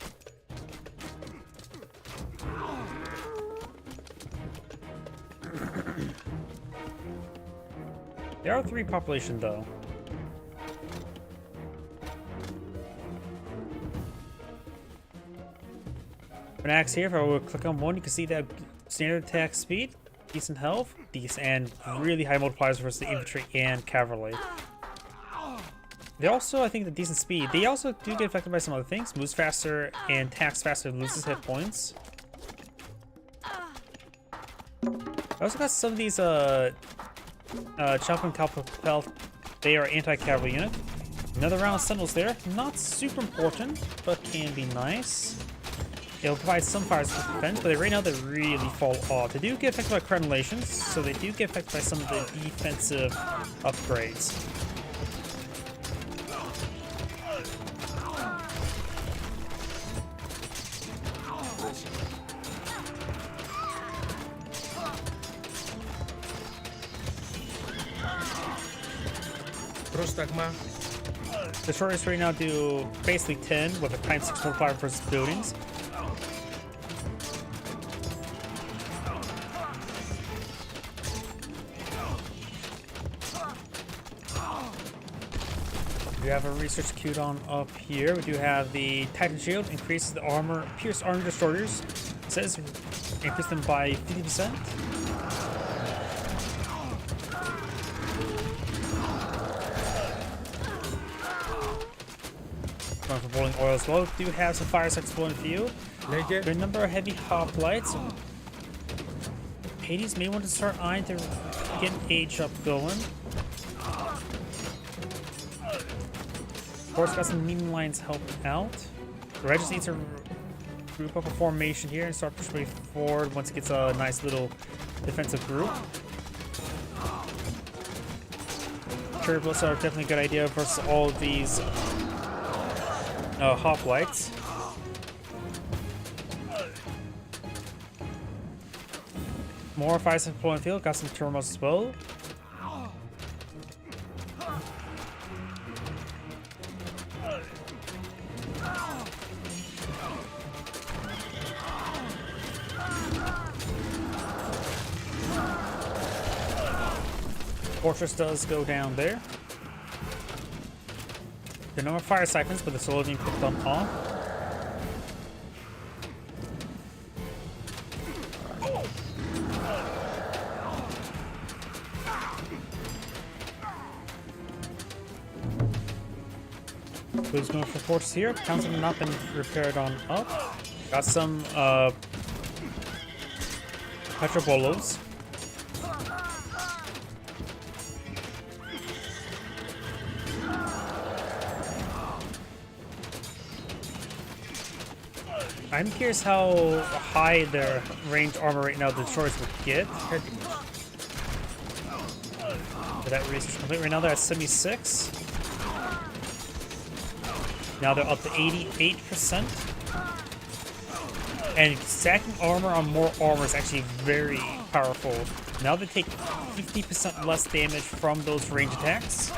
There are 3 population though. For an axe here, if I will click on one, you can see that standard attack speed, decent health, and really high multipliers versus the infantry and cavalry. They also, I think, the decent speed. They also do get affected by some other things. Moves faster and attacks faster, loses hit points. I also got some of these Chop and Calpel. They are anti-cavalry unit. Another round of sentinels there. Not super important, but can be nice. It'll provide some fire defense, but right now they really fall off. They do get affected by crenellations, so they do get affected by some of the defensive upgrades. Prostagma. The shortest right now do basically 10 with a times 6 multiplier versus buildings. We have a research queued on up here. We do have the Titan Shield, increases the armor, pierce armor destroyers. It says increase them by 50%. Going for boiling oil as well. We do have some fire sects blowing field. There are a number of heavy hoplites. Hades may want to start eyeing to get an age up going. Of course, got some medium lines helping out. The Regis needs to group up a formation here and start pushing forward once it gets a nice little defensive group. Turbos are definitely a good idea versus all of these hoplites. More fire support in field, got some turbos as well. Fortress does go down there. There are no more fire siphons, but the slowly being picked up on. Who's going for fortress here? Council have not been repaired on up. Got some Petrobolos. I'm curious how high their range armor right now the destroyers would get. For that research complete right now, they're at 76. Now they're up to 88%. And stacking armor on more armor is actually very powerful. Now they take 50% less damage from those range attacks.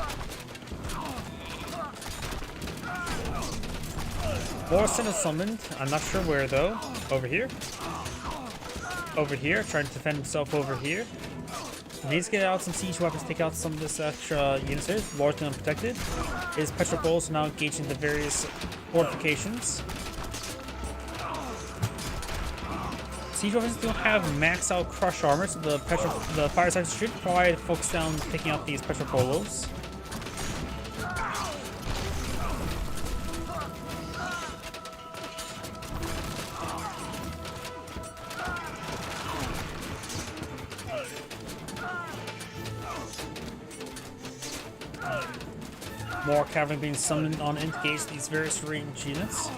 More sentinels summoned. I'm not sure where though. Over here. Over here. Trying to defend himself over here. He needs to get out some siege weapons, take out some of this extra units here. Largely unprotected. His petrol bolts are now engaging the various fortifications. Siege weapons don't have max out crush armor, so the fire sites should probably focus down taking out these petrol polos. More cavalry being summoned on to engage these various range units.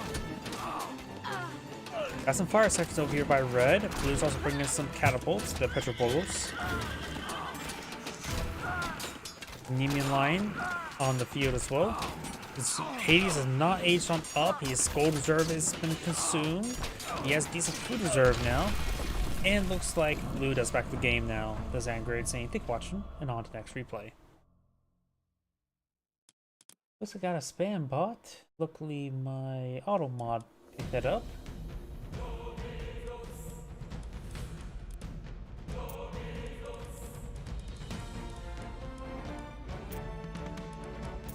Got some fire sectors over here by red. Blue's also bringing in some catapults, the Petrobolos. Nemean line on the field as well. Hades is not aged on up. His gold reserve has been consumed. He has decent food reserve now. And looks like blue does back the game now. Does Android saying, "Thank you for watching," and on to the next replay. Looks like I got a spam bot. Luckily, my auto mod picked that up.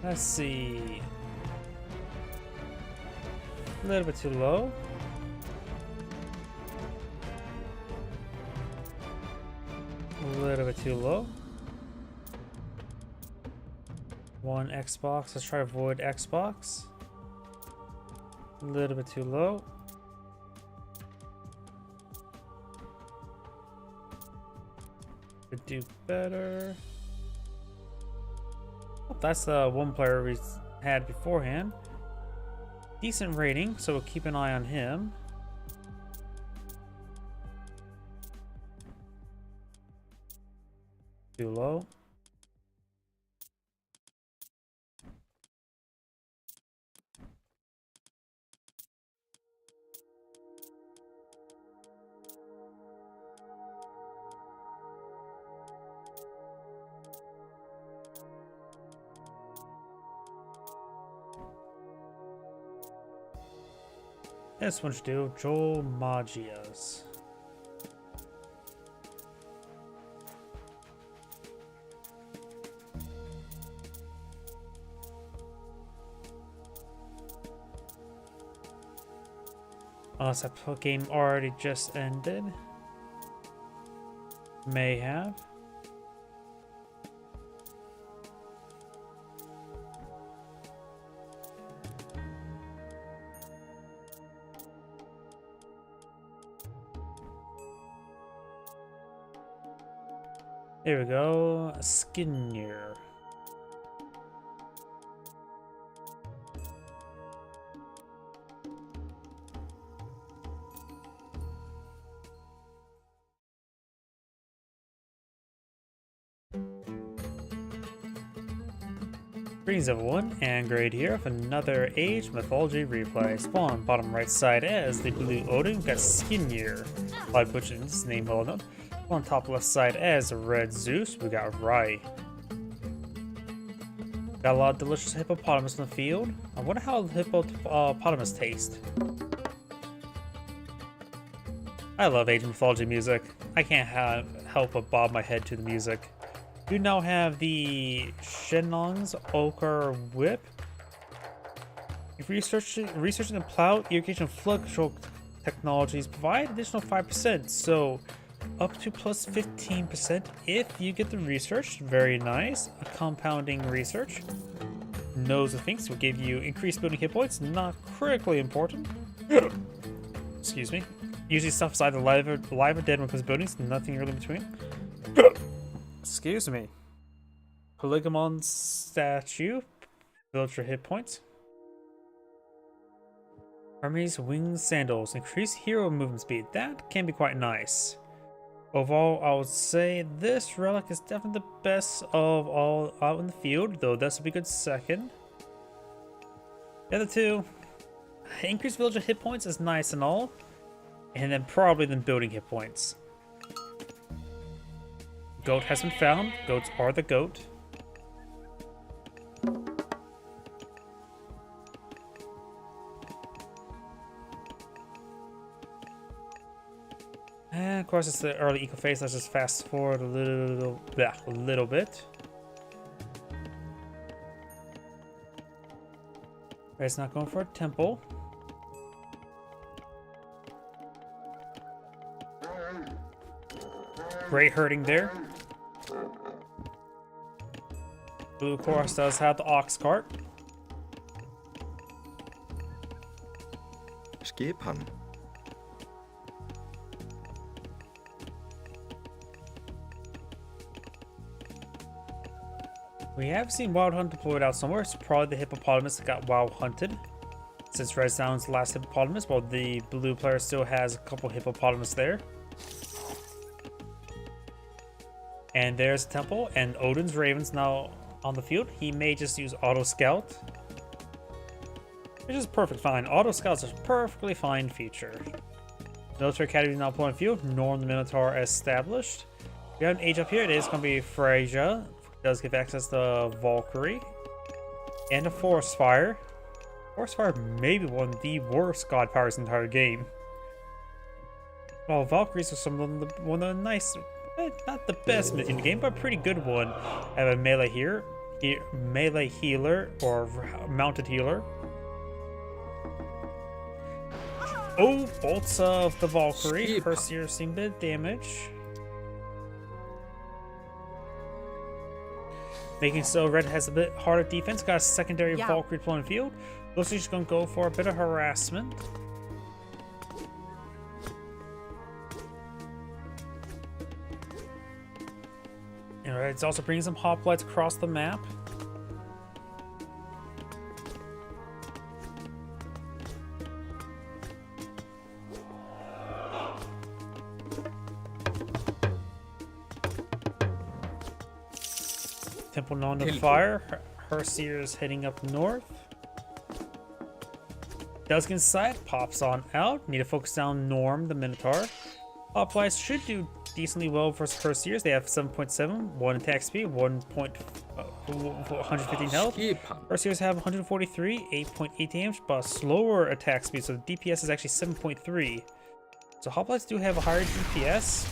Let's see. A little bit too low. A little bit too low. One Xbox. Let's try avoid Xbox. A little bit too low. Could do better. Oh, that's the one player we had beforehand. Decent rating, so we'll keep an eye on him. Too low. This one should do. Joel Magias. Unless that game already just ended. May have. There we go. Skinnier. Greetings everyone, and Grade here with another Age Mythology replay. Spawn bottom right side as the blue Odin, we've got Skinnier, by butchering his name well enough. On top left side as red Zeus, we got Rai. Got a lot of delicious hippopotamus in the field. I wonder how the hippopotamus taste. I love Age Mythology music. I can't help but bob my head to the music. You now have the Shenlong's Ochre Whip. If researching the plow, irrigation, flood control technologies provide additional 5%, so up to plus 15% if you get the research. Very nice. A compounding research. Knows of things will give you increased building hit points. Not critically important. Excuse me. Usually stuff's either live or dead when it comes to buildings. Nothing really in between. Excuse me. Polygamon statue. Build your hit points. Hermes winged sandals. Increase hero movement speed. That can be quite nice. Overall, I would say this relic is definitely the best of all out in the field, though this would be good second. The other two, increased villager hit points is nice and all, and then probably the building hit points. Goat has been found. Goats are the goat. And of course, it's the early eco phase. Let's just fast forward a little bit. It's not going for a temple. Great herding there. Blue, of course, does have the ox cart. Skipan. We have seen Wild Hunt deployed out somewhere. It's probably the hippopotamus that got wild hunted. Since Red Sound's the last hippopotamus, while the blue player still has a couple hippopotamus there. And there's Temple, and Odin's Raven's now on the field. He may just use Auto Scout, which is perfect fine. Auto Scout's a perfectly fine feature. Military Academy now point of view. Norm the Minotaur established. We have an age up here. It is going to be Freyja. Does give access to Valkyrie. And a Forest Fire. Forest Fire may be one of the worst god powers in the entire game. Well, Valkyries are one of the nice, not the best in the game, but a pretty good one. I have a melee here, melee healer or mounted healer. Oh, bolts of the Valkyrie. First year seem a bit of damage. Making so red has a bit harder defense. Got a secondary Valkyrie deploying field. Looks like she's gonna go for a bit of harassment. Alright, it's also bringing some hoplites across the map. Temple known to fire. Herseer's heading up north. Duskin side pops on out. Need to focus down Norm the Minotaur. Hoplites should do decently well versus Herseers. They have 7.7, 1 attack speed, 115 health. Herseers have 143, 8.8 damage, but slower attack speed, so the DPS is actually 7.3. So hoplites do have a higher DPS.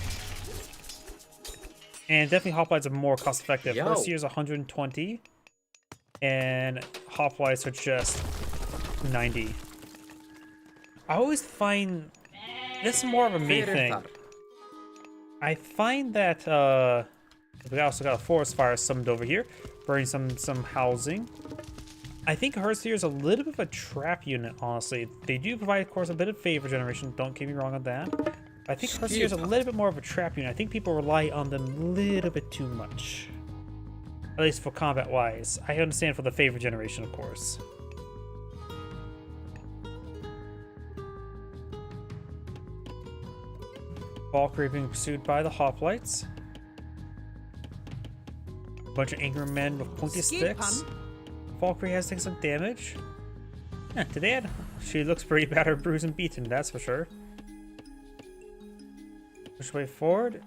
And definitely hoplites are more cost effective. Herseers 120. And hoplites are just 90. I always find this is more of a me thing. I find that we also got a forest fire summoned over here, burning some housing. I think Herseer is a little bit of a trap unit, honestly. They do provide, of course, a bit of favor generation. Don't get me wrong on that. I think Herseer is a little bit more of a trap unit. I think people rely on them a little bit too much. At least for combat-wise. I understand for the favor generation, of course. Valkyrie being pursued by the hoplites. Bunch of angry men with pointy sticks. Valkyrie has taken some damage. Yeah, today she looks pretty battered, bruised, and beaten, that's for sure. Push way forward.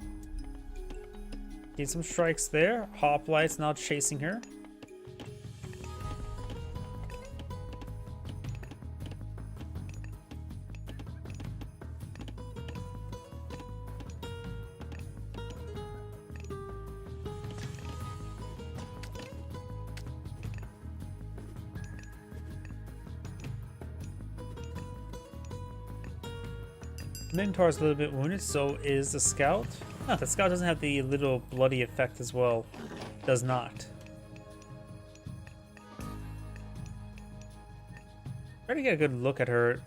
Get some strikes there. Hoplites now chasing her. Minotaur's a little bit wounded, so is the scout. No, the scout doesn't have the little bloody effect as well. Does not. Try to get a good look at her.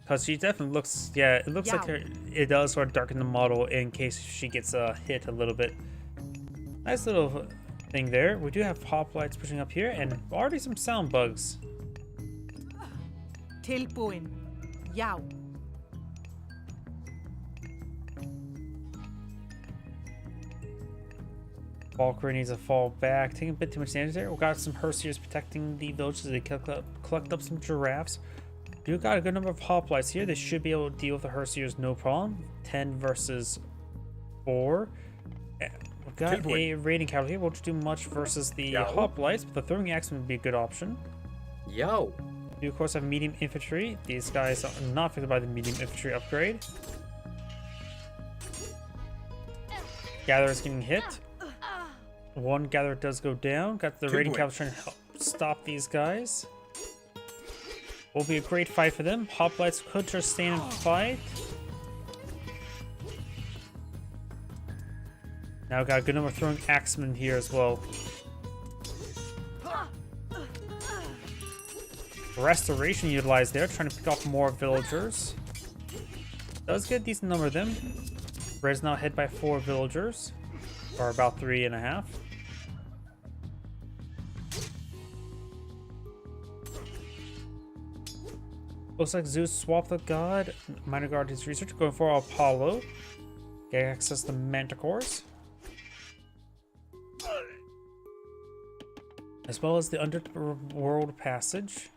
Because she definitely looks, yeah, it looks like her, it does sort of darken the model in case she gets hit a little bit. Nice little thing there. We do have hoplites pushing up here and already some sound bugs. Tilbúin. Já. Valkyrie needs to fall back. Taking a bit too much damage there. We got some Herseers protecting the villages. They collect up some giraffes. You got a good number of hoplites here. They should be able to deal with the Herseers no problem. 10 versus 4. We've got a raiding cavalry here. Won't do much versus the hoplites, but the throwing axe would be a good option. You of course have medium infantry. These guys are not affected by the medium infantry upgrade. Gatherer's getting hit. One gatherer does go down. Got the raiding cavalry trying to help stop these guys. Will be a great fight for them. Hoplites could just stand and fight. Now got a good number of throwing axemen here as well. Restoration utilized there, trying to pick off more villagers. Does get a decent number of them. Red's now hit by 4 villagers, or about 3.5. Looks like Zeus swapped the god. Minor guard his research, going for Apollo. Get access to manticores. As well as the underworld passage.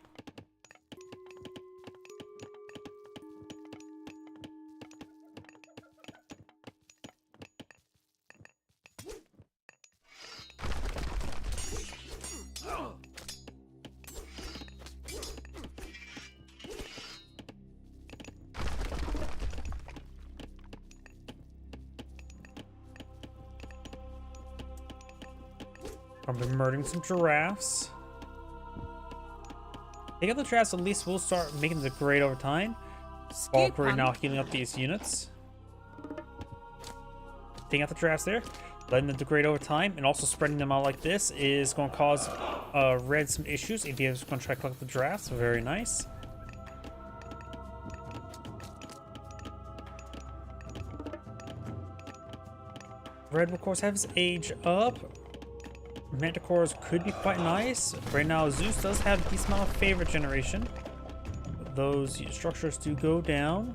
I'll be murdering some giraffes. Take out the giraffes, at least we'll start making the grade over time. While we're now healing up these units. Taking out the giraffes there, letting them degrade over time, and also spreading them out like this is going to cause Red some issues if he's going to try to collect the giraffes. Very nice. Red will of course have his age up. Manticores could be quite nice. Right now Zeus does have a decent amount of favorite generation. Those structures do go down.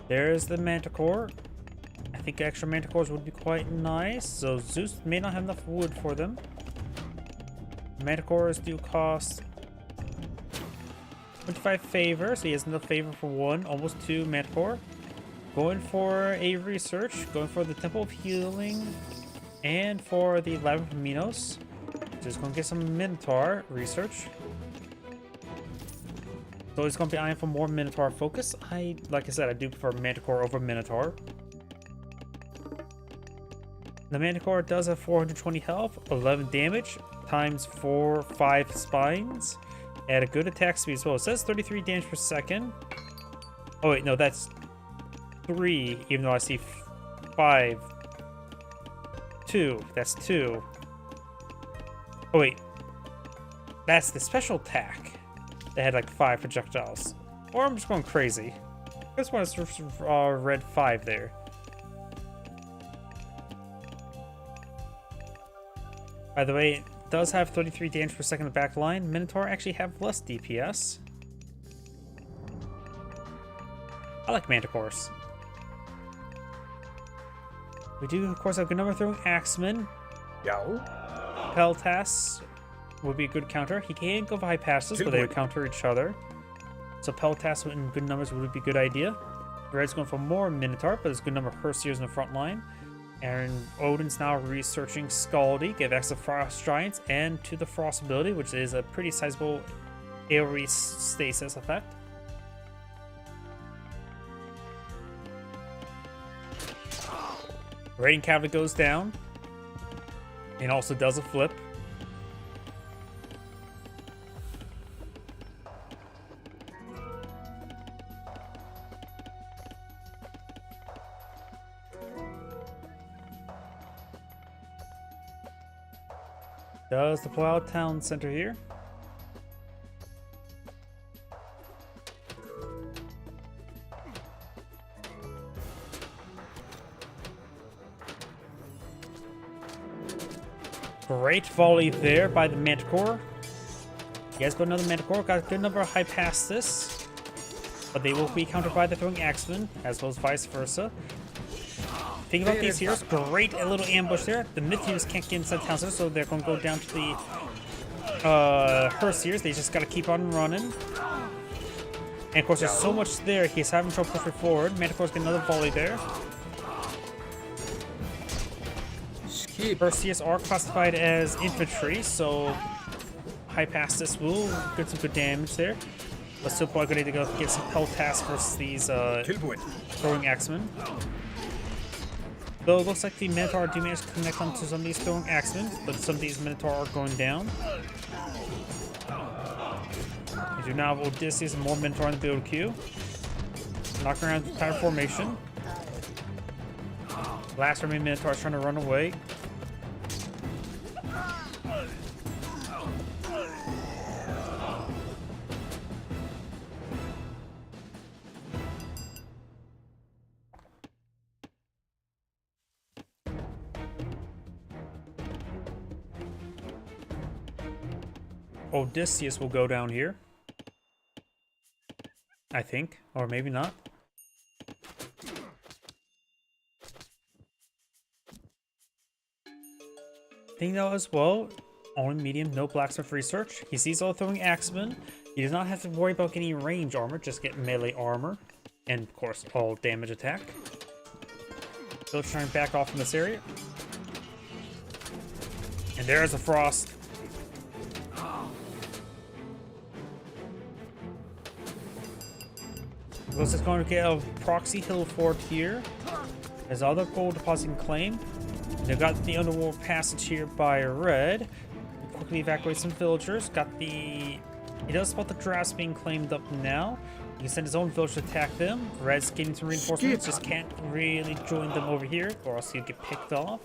There's the Manticore. I think extra Manticores would be quite nice. So Zeus may not have enough wood for them. Manticores do cost 25 favor, so he has enough favor for one, almost two Manticore. Going for a research, going for the Temple of Healing, and for the Labyrinth of Minos. Just gonna get some Minotaur research. So he's gonna be eyeing for more Minotaur focus. Like I said, I do prefer Manticore over Minotaur. The Manticore does have 420 health, 11 damage, times 5 spines, at a good attack speed as well. It says 33 damage per second. Oh wait, no, that's 3, even though I see 5. 2, that's 2. Oh wait, that's the special attack that had like 5 projectiles. Or I'm just going crazy. This one is red 5 there. By the way, it does have 33 damage per second in the back line. Minotaur actually have less DPS. I like Manticores. We do, of course, have a good number of throwing axemen. Yow. Peltas would be a good counter. He can go for high passes, but they would counter each other. So Peltas in good numbers would be a good idea. Red's going for more Minotaur, but there's a good number of Herseers in the front line. And Odin's now researching Scaldi, give access to Frost Giants and to the Frost ability, which is a pretty sizable AoE stasis effect. Radiant Cavalry goes down, and also does a flip. Does deploy out town center here. Great volley there by the Manticore. He has got another Manticore, got a good number of high past this, but they will be countered by the throwing axemen, as well as vice versa. Think about these heroes. Great little ambush there. The Mythos can't get inside town center, so they're going to go down to the Herseers. They just got to keep on running. And of course, there's so much there. He's having trouble pushing forward. Manticore's get another volley there. Herseers are classified as infantry, so high past this will get some good damage there. But still probably going to need to go get some Peltas versus these throwing axemen. Though it looks like the Minotaur do manage to connect onto some of these throwing axemen, but some of these Minotaur are going down. We do now have Odysseus and more Minotaur in the build queue. Knocking around the pattern formation. Last remaining Minotaur is trying to run away. Odysseus will go down here. I think. Or maybe not. Thing though as well, only medium, no blacksmith research. He sees all throwing axemen. He does not have to worry about getting range armor, just get melee armor. And of course, all damage attack. Still trying to back off from this area. And there's a frost. Looks like going to get a proxy hill fort here. As other gold depositing claim. They've got the underworld passage here by Red. Quickly evacuate some villagers. Got the... He does spot the giraffes being claimed up now. He can send his own village to attack them. Red's getting some reinforcements. Just can't really join them over here, or else he'll get picked off.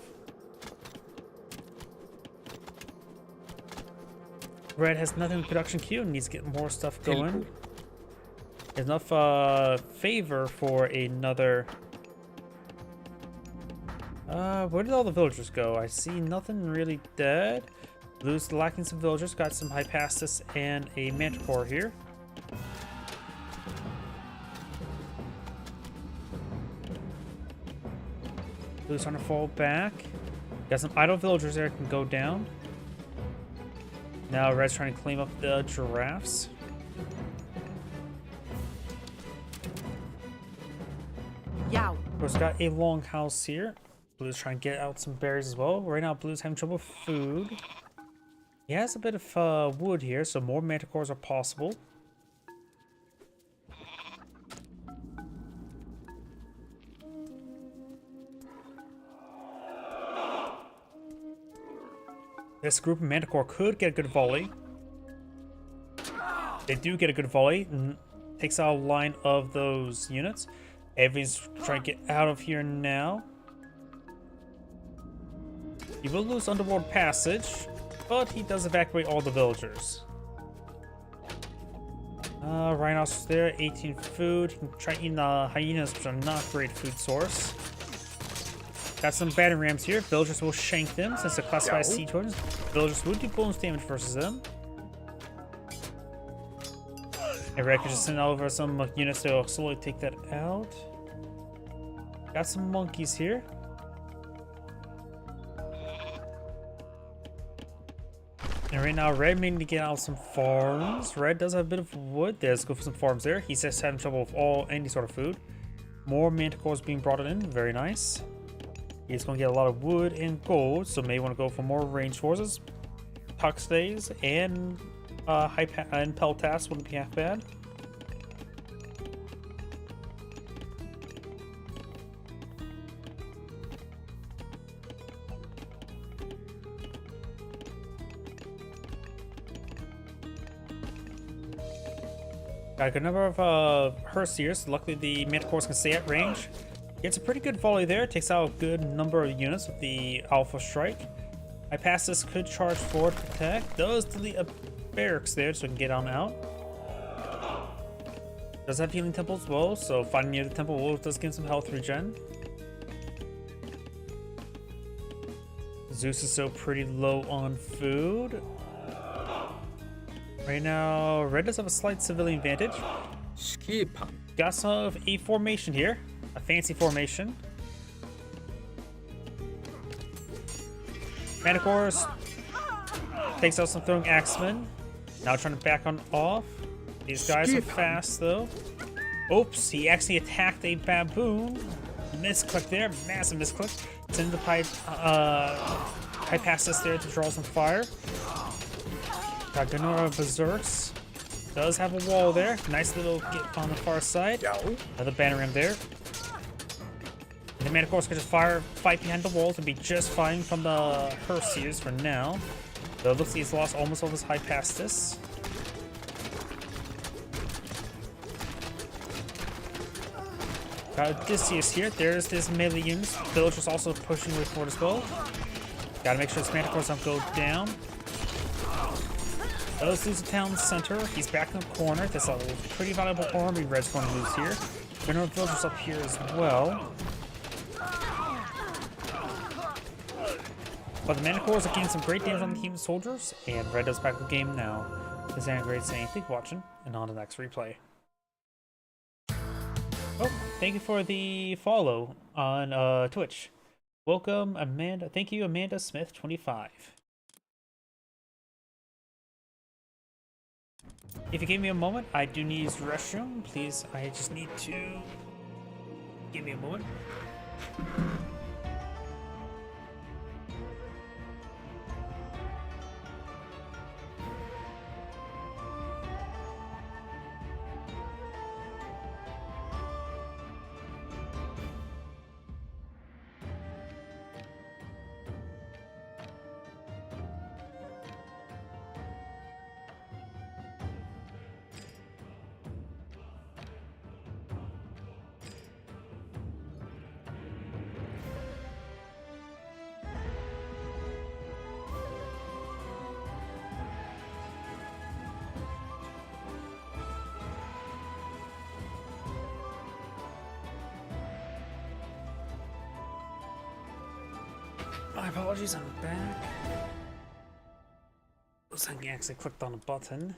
Red has nothing in production queue and needs to get more stuff going. There's enough favor for another... where did all the villagers go? I see nothing really dead. Blue's lacking some villagers. Got some Hypastus and a Manticore here. Blue's trying to fall back. Got some idle villagers there can go down. Now Red's trying to claim up the giraffes. Yow. Blue's got a long house here. Blue's trying to get out some berries as well. Right now, Blue's having trouble with food. He has a bit of wood here, so more manticores are possible. This group of manticore could get a good volley. They do get a good volley. Takes out a line of those units. Everybody's trying to get out of here now. He will lose underworld passage, but he does evacuate all the villagers. Rhinoceros there, 18 food. He can try eating hyenas, which are not a great food source. Got some battering rams here. Villagers will shank them since they're classified as siege weapons. Villagers will do bonus damage versus them. And Red could just send over some units to slowly take that out. Got some monkeys here. And right now, Red may need to get out some farms. Red does have a bit of wood. Let's go for some farms there. He's just having trouble with any sort of food. More manticores being brought in. Very nice. He's going to get a lot of wood and gold, so may want to go for more range forces. Puck stays and and Peltas wouldn't be half bad. Got a good number of Herseers. Luckily, the Manticores can stay at range. Gets a pretty good volley there. Takes out a good number of units with the Alpha Strike. Hypastus could charge forward to protect. Does delete a barracks there so we can get on out. Does have healing temple as well, so fighting near the temple does give him some health regen. Zeus is still pretty low on food. Right now, Red does have a slight civilian advantage. Got some of a formation here. A fancy formation. Manticores takes out some throwing axemen. Now trying to back on off. These guys are fast though. Oops, he actually attacked a baboon. Misclick there, massive misclick. Send the Hypastus there to draw some fire. Got Ganora Berserks. Does have a wall there. Nice little get on the far side. Another banner ram there. And the Manticores can just fight behind the walls and be just fine from the Herseers for now. So it looks like he's lost almost all his Hypastus. Got Odysseus here. There's this melee unit. Villagers also pushing way forward as well. Gotta make sure this Manticores don't go down. Does lose the town center. He's back in the corner. That's a pretty valuable army Red's going to lose here. There are villagers up here as well. But the Manticores are getting some great damage on the human soldiers, and Red does back the game now. This is great saying thank you for watching, and on to the next replay. Oh, thank you for the follow on Twitch. Welcome, Amanda. Thank you, Amanda Smith 25. If you give me a moment, I do need to use the restroom. Please, I just need to give me a moment. My apologies, I'm back. Looks like I actually clicked on a button.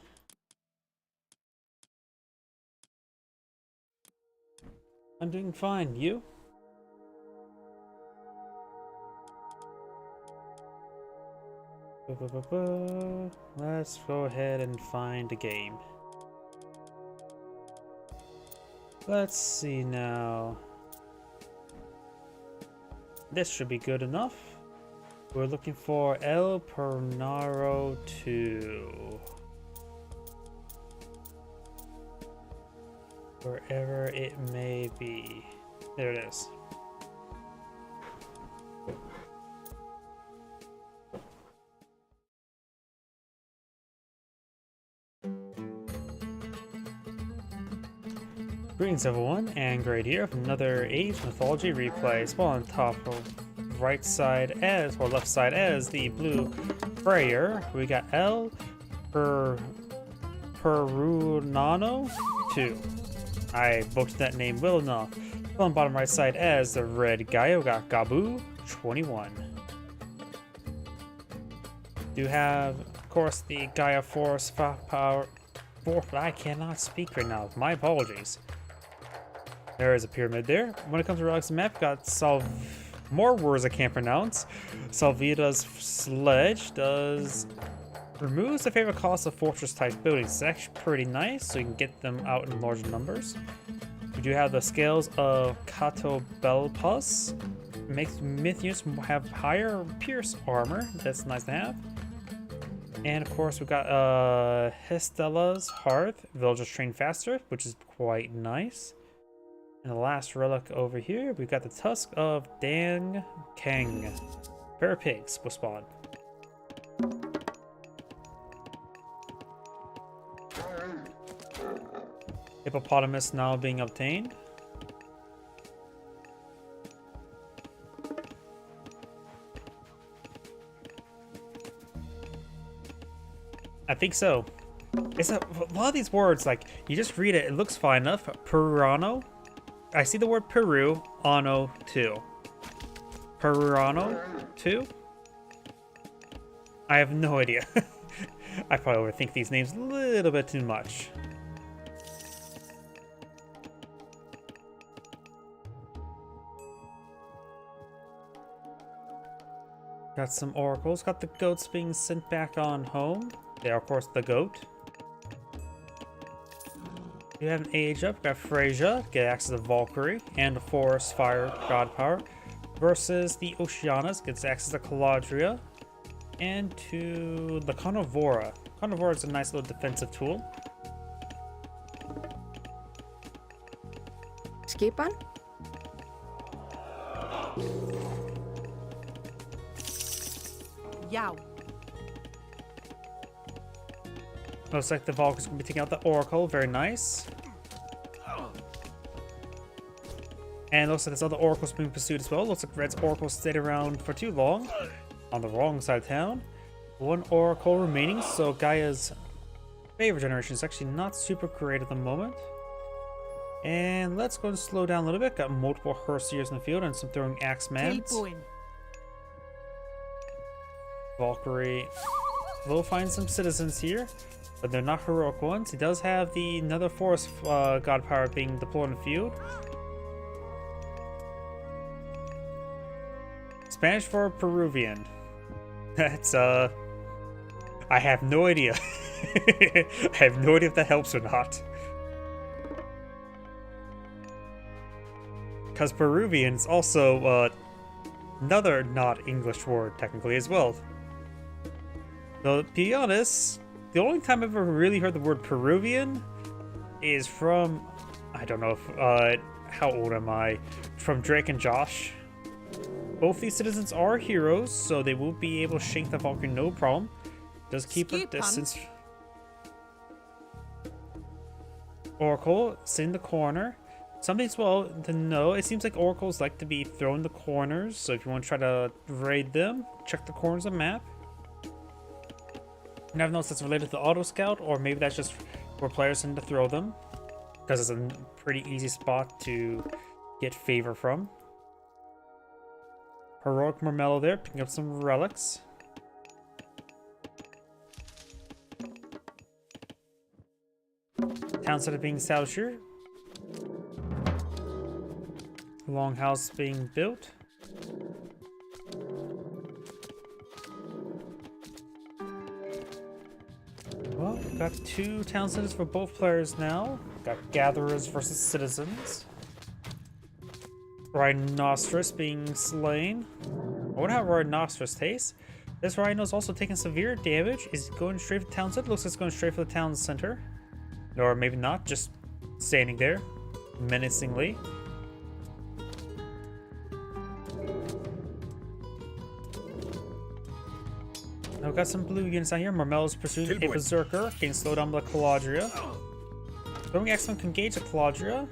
I'm doing fine. You? Let's go ahead and find a game. Let's see now. This should be good enough. We're looking for El Pernaro 2. Wherever it may be. There it is. Greetings everyone, and Great here from another Age Mythology replay. Spawn on top of right side as, or left side as, the blue Freyer. We got El Perunano 2. I butchered that name well enough. On bottom right side as the red Gaia, we got Gabu 21. Do have, of course, the Gaia Force Power. I cannot speak right now. My apologies. There is a pyramid there. When it comes to relics and map, got more words I can't pronounce. Salvida's Sledge does removes the favorite cost of fortress type buildings. It's actually pretty nice, so you can get them out in large numbers. We do have the scales of Catobelpus. Makes myth units have higher pierce armor. That's nice to have. And of course, we've got Hestella's Hearth. Villagers train faster, which is quite nice. And the last relic over here, we've got the Tusk of Dang Kang. Pair of pigs will spawn. Hippopotamus now being obtained. I think so. It's a lot of these words, like, you just read it, it looks fine enough. Perurano. I see the word Peru, Ano 2. Perurano 2? I have no idea. I probably overthink these names a little bit too much. Got some oracles. Got the goats being sent back on home. They are, of course, the goat. You have an age up. Got Freyja, get access to Valkyrie, and the Forest Fire God Power. Versus the Oceanus, gets access to Caladria, and to the Carnivora. Carnivora is a nice little defensive tool. Skipan? Yow. Looks like the Valkyrie's gonna be taking out the Oracle. Very nice. And looks like this other Oracle's being pursued as well. Looks like Red's Oracle stayed around for too long. On the wrong side of town. One Oracle remaining, so Gaia's favorite generation is actually not super great at the moment. And let's go and slow down a little bit. Got multiple Herseers in the field and some throwing axe mans. Valkyrie will find some citizens here, but they're not heroic ones. He does have the Nether Forest God Power being deployed in the field. Spanish for Peruvian. That's, I have no idea. I have no idea if that helps or not. Because Peruvian is also, another not English word, technically, as well. Though, to be honest, the only time I've ever really heard the word Peruvian is from, I don't know if, how old am I? From Drake and Josh. Both these citizens are heroes, so they will be able to shake the Valkyrie no problem. Does keep a distance. Oracle, sit in the corner. Something as well to know, it seems like oracles like to be thrown in the corners, so if you want to try to raid them, check the corners of the map. And I've noticed that's related to the auto scout, or maybe that's just where players tend to throw them, because it's a pretty easy spot to get favor from. Heroic Marmello there, picking up some relics. Town center being established here. Longhouse being built. Well, got 2 town centers for both players now. Got gatherers versus citizens. Rhinoceros being slain. I wonder how Rhinoceros tastes. This Rhino's also taking severe damage. Is going straight for the town center. Looks like it's going straight for the town center. Or maybe not, just standing there menacingly. Now we've got some blue units out here. Marmello's pursuing a berserker, getting slowed down by the Caladria. Throwing Axeman can engage the Caladria.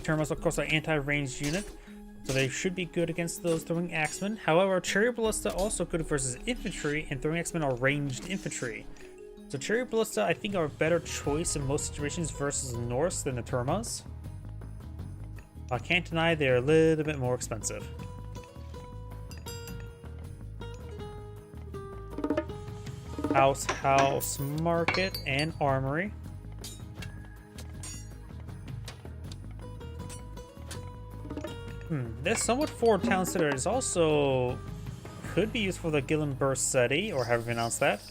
Terminals, of course, are anti-ranged unit, so they should be good against those throwing axemen. However, Chariot Ballista also good versus infantry, and throwing axemen are ranged infantry. So Chariot Ballista, I think, are a better choice in most situations versus the Norse than the Termas. I can't deny they're a little bit more expensive. House, market, and armory. This somewhat forward town center is also could be used for the Gillen Bursetti, or however you pronounce that.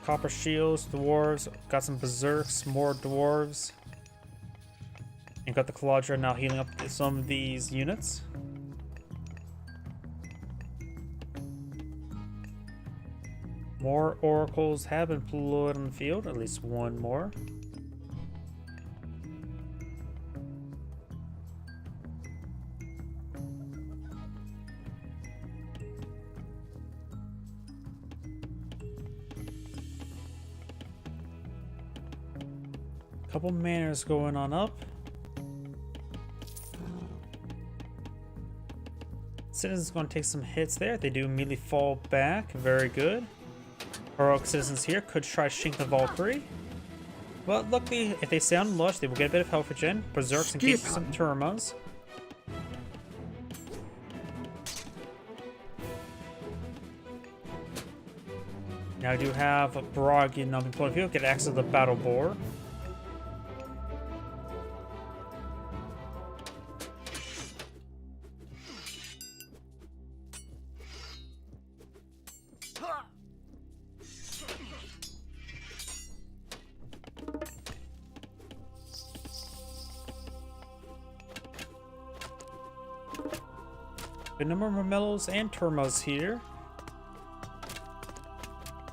Copper shields, dwarves, got some berserks, more dwarves. And got the Caladria now healing up some of these units. More oracles have been deployed on the field, at least one more. Couple manners going on up. Citizens going to take some hits there. They do immediately fall back. Very good. Heroic citizens here could try Shink the Valkyrie. But luckily, if they stay on Lush, they will get a bit of health regen. Berserks engage some Termas. Now I do have Broggy on the point of view. Get access to the Battle Boar. Good number of Marmellos and Termas here.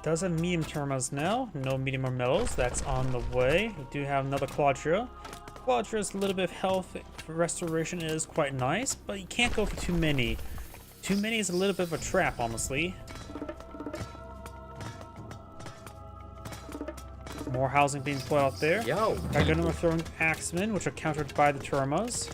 Does have medium Termas now. No medium Marmellos. That's on the way. We do have another Caladria. Caladria's a little bit of health restoration is quite nice, but you can't go for too many. Too many is a little bit of a trap, honestly. More housing being put out there. Yo. Got a good number of throwing axemen, which are countered by the Termas.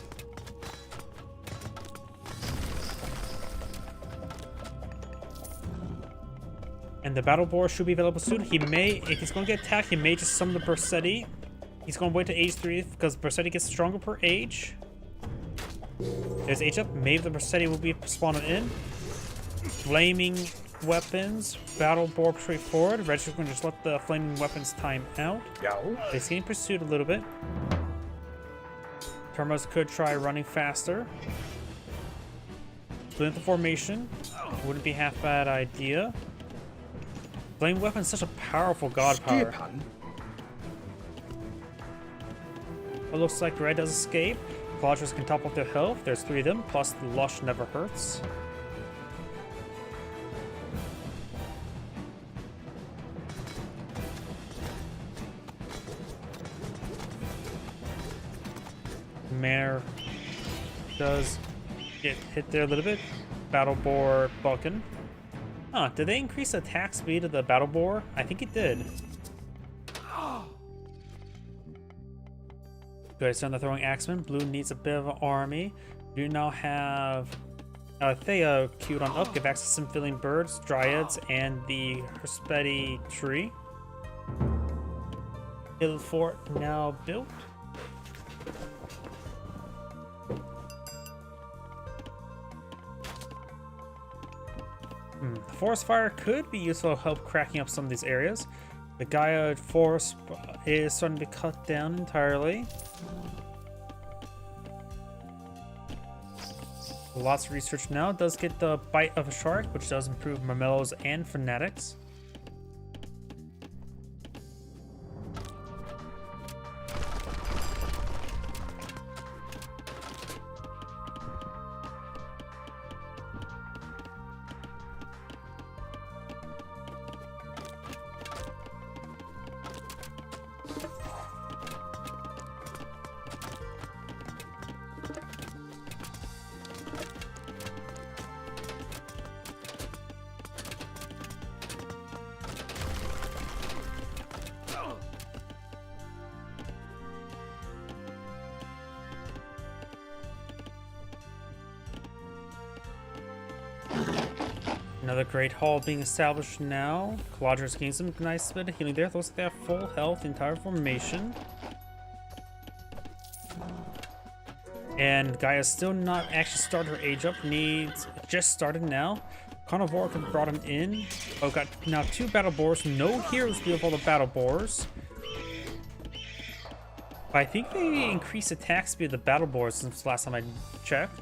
And the Battle Boar should be available soon. He may, if he's going to get attacked, he may just summon the Bursetti. He's going to wait to age 3 because Bursetti gets stronger per age. There's age up. Maybe the Bursetti will be spawned in. Flaming weapons. Battle Boar straightforward. Red's going to just let the flaming weapons time out. He's getting pursued a little bit. Termas could try running faster. Split the formation. Wouldn't be half bad idea. Flame weapon's such a powerful god power. It looks like Red does escape. Caladrias can top up their health. There's 3 of them, plus the Lush never hurts. Mare does get hit there a little bit. Battle Boar Balkan. Huh, did they increase the attack speed of the Battle Boar? I think it did. Good, so they're throwing Axemen. Blue needs a bit of an army. We now have Thea queued on up. Give access to some filling birds, dryads, and the Herspeti tree. Hill fort now built. Forest fire could be useful to help cracking up some of these areas. The Gaia forest is starting to be cut down entirely. Lots of research now. It does get the bite of a shark, which does improve Marmellos and Fanatics. Another great hall being established now. Caladrius gains some nice bit of healing there. Looks like they have full health, the entire formation. And Gaia's still not actually started her age up. Needs just started now. Carnivore could have brought him in. Oh, got now 2 battle boars. No heroes deal with all the battle boars. I think they increased attack speed of the battle boars since last time I checked.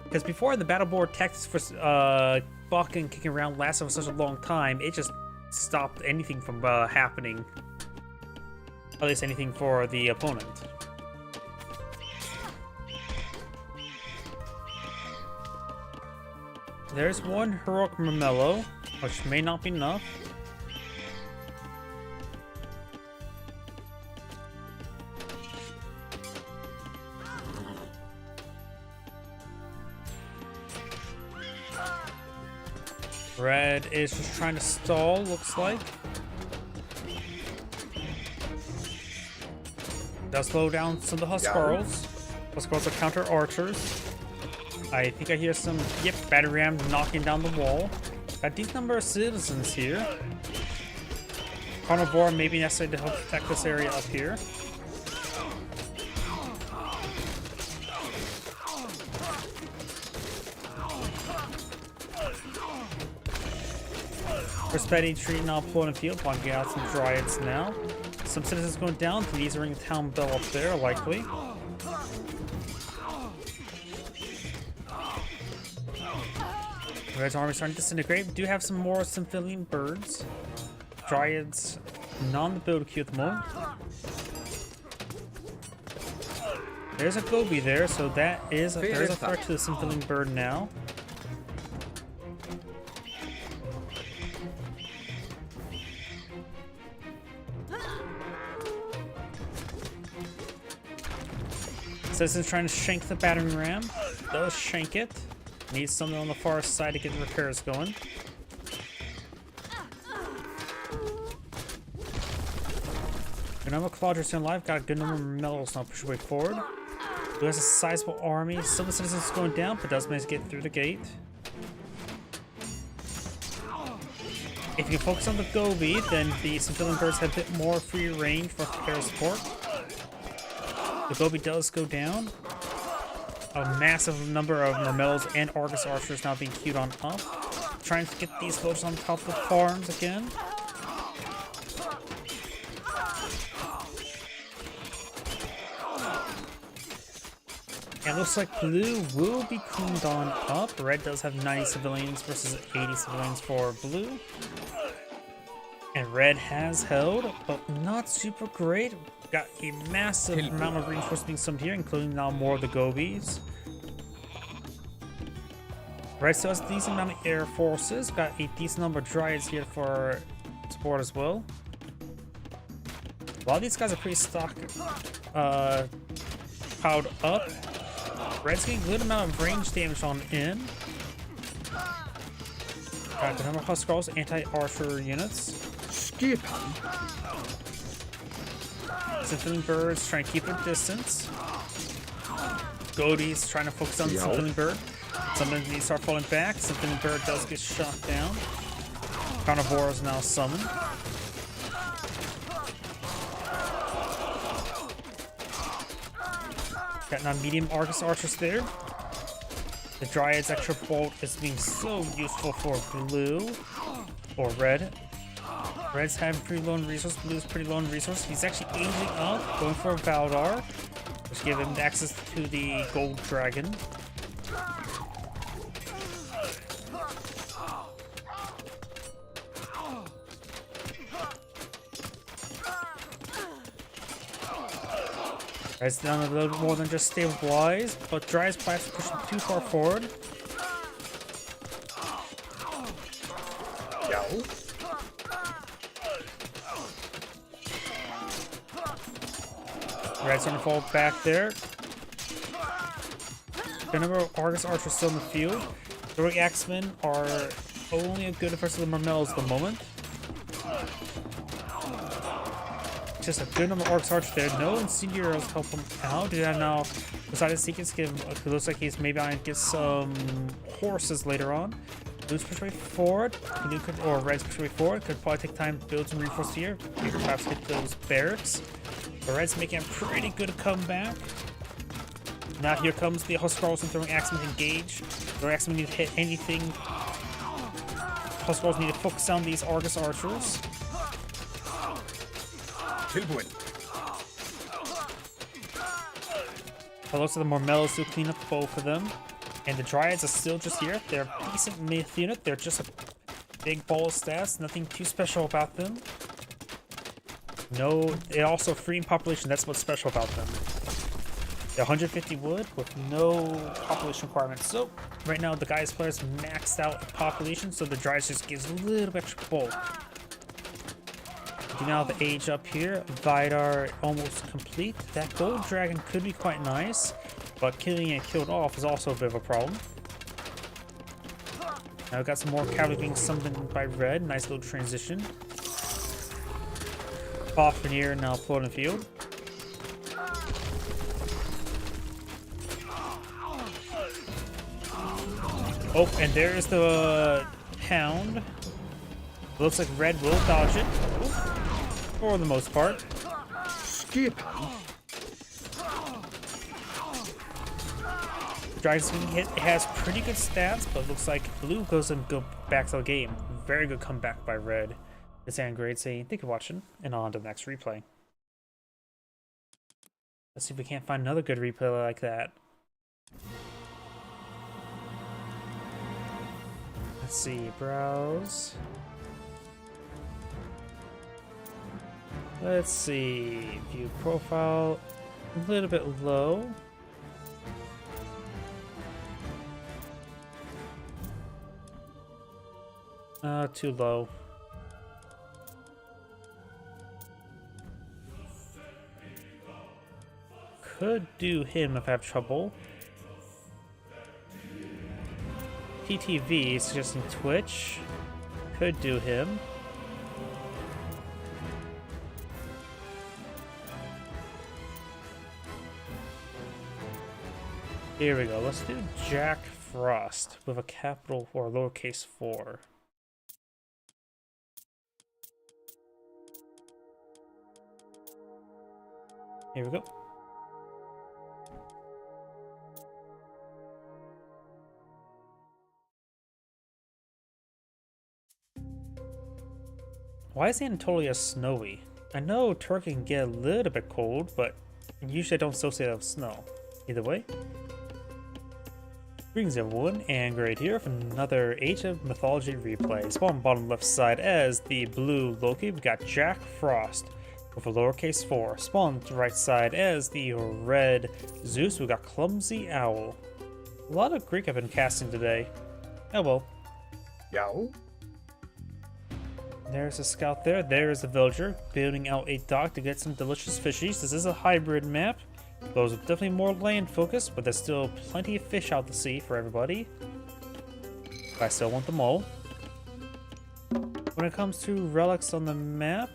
Because before, the battle board tactics for bucking and kicking around lasted for such a long time, it just stopped anything from happening. At least anything for the opponent. There's one heroic Marmello, which may not be enough. Red is just trying to stall, looks like. Does slow down some of the Huskarls. Huskarls are counter archers. I think I hear some, yep, battery ram knocking down the wall. Got a decent number of citizens here. Carnivore may be necessary to help protect this area up here. Prosperity tree now pulling a field, blocking out some dryads now. Some citizens going down. These are ringing the town bell up there, likely. Red's army starting to disintegrate. We do have some more Symphilian birds. Dryads not on the build queue at the moment. There's a Gobi there, so that is there's a threat to the Symphilian bird now. Citizens trying to shank the battering ram. Does shank it. Needs something on the far side to get the repairs going. Good number of Caladrius still alive. Got a good number of Marmellos now push way forward. Who has a sizable army. Some of the citizens going down, but does manage to get through the gate. If you can focus on the Gobi, then the civilian birds have a bit more free range for repair support. The Gobi does go down. A massive number of Marmellos and Argus archers now being queued on up. Trying to get these villagers on top of the farms again. And it looks like blue will be cleaned on up. Red does have 90 civilians versus 80 civilians for blue. And red has held, but not super great. Got a massive amount of reinforcements being summoned here, including now more of the Gobis. Red still has a decent amount of air forces. Got a decent number of Dryads here for support as well. A lot of these guys are pretty piled up. Red's getting a good amount of range damage on in. Got the number of Huskarls, anti-archer units. Symphony birds trying to keep their distance. Goaties trying to focus on the Symphony bird. Some of these start falling back. Symphony bird does get shot down. Carnivore is now summoned. Got now medium Argus archers there. The Dryad's extra bolt is being so useful for blue or red. Red's having pretty low on resource, blue's pretty low on resource. He's actually aging up, going for a Valdar, which give him access to the gold dragon. Red's down a little more than just stabilized, but Dryad's perhaps pushing too far forward. Red's gonna fall back there. The number of Argus archers still in the field. The Heroic Axemen are only a good versus the Marmellas at the moment. Just a good number of Argus archers there. No incendiaries help him out. Did I now decided to seek his give? It looks like he's maybe gonna get some horses later on. Blue's push way forward, Blue could, or Red's push way forward. Could probably take time to build some reinforced here. Maybe perhaps hit those barracks. But Red's making a pretty good comeback. Now here comes the Huskarls and throwing Axemen to engage. The Axemen need to hit anything. Huskarls need to focus on these Argus archers. It looks like the Marmellas do clean up both of them. And the Dryads are still just here. They're a decent myth unit. They're just a big ball of stats. Nothing too special about them. No, they're also free in population. That's what's special about them. They're 150 wood with no population requirements. So right now the guys players maxed out population, so the Dryads just gives a little bit extra bulk. Do now the age up here. Vidar almost complete. That gold dragon could be quite nice, but killing it killed off is also a bit of a problem. Now we've got some more cavalry being summoned by Red. Nice little transition. Fafnir now floating field. Oh, and there's the hound. Looks like Red will dodge it. For the most part. Dragon's being hit. It has pretty good stats, but looks like Blue goes and go back to the game. Very good comeback by Red. It's Great saying thank you for watching, and on to the next replay. Let's see if we can't find another good replay like that. Let's see, browse. Let's see, view profile, a little bit low. Too low. Could do him if I have trouble. TTV suggesting Twitch. Could do him. Here we go. Let's do Jack Frost with a capital or lowercase 4. Here we go. Why is Anatolia snowy? I know Turkey can get a little bit cold, but usually I don't associate it with snow. Either way. Greetings everyone, and Great here for another Age of Mythology replay. Spawn bottom left side as the blue Loki, we got Jack Frost with a lowercase 4. Spawn to the right side as the red Zeus, we got Clumsy Owl. A lot of Greek I've been casting today. Oh well. Yow. There's a scout there. There's a villager building out a dock to get some delicious fishies. This is a hybrid map. Those are definitely more land focused, but there's still plenty of fish out to sea for everybody. I still want them all. When it comes to relics on the map,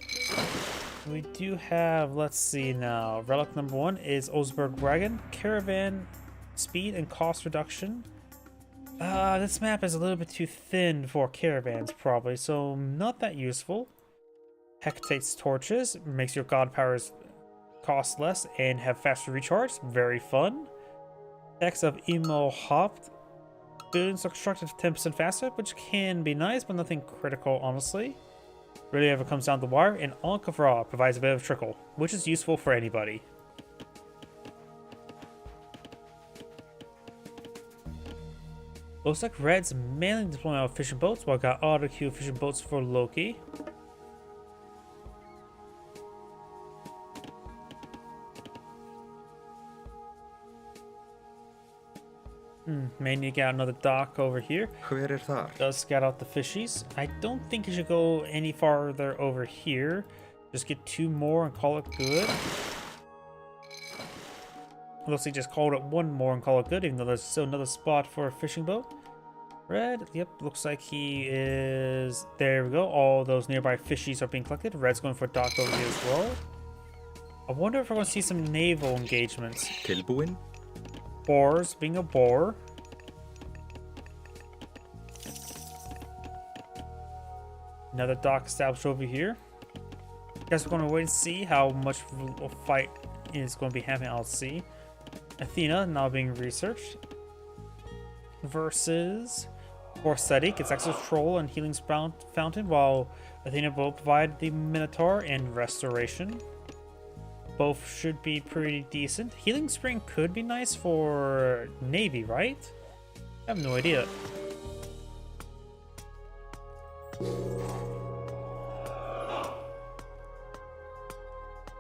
we do have, let's see now, relic number 1 is Osberg Wagon, caravan speed and cost reduction. This map is a little bit too thin for caravans probably, so not that useful. Hectate's torches makes your god powers cost less and have faster recharge. Very fun. Decks of Emo Hopped buildings are constructed 10% faster, which can be nice, but nothing critical, honestly. Really ever comes down the wire, and Ankh of Ra provides a bit of trickle, which is useful for anybody. Looks like Red's mainly deploying out fishing boats, while I got auto queue fishing boats for Loki. May need to get out another dock over here. Hver þar? Does scout out the fishies. I don't think you should go any farther over here. Just get 2 more and call it good. Looks like just called it 1 more and call it good, even though there's still another spot for a fishing boat. Red, yep, looks like he is... There we go. All those nearby fishies are being collected. Red's going for a dock over here as well. I wonder if we're going to see some naval engagements. Tilbúin? Boars being a boar. Another dock established over here. Guess we're going to wait and see how much a fight is going to be happening. I'll see. Athena now being researched. Versus Corsetti gets access to Troll and Healing Fountain, while Athena will provide the Minotaur and Restoration. Both should be pretty decent. Healing Spring could be nice for Navy, right? I have no idea.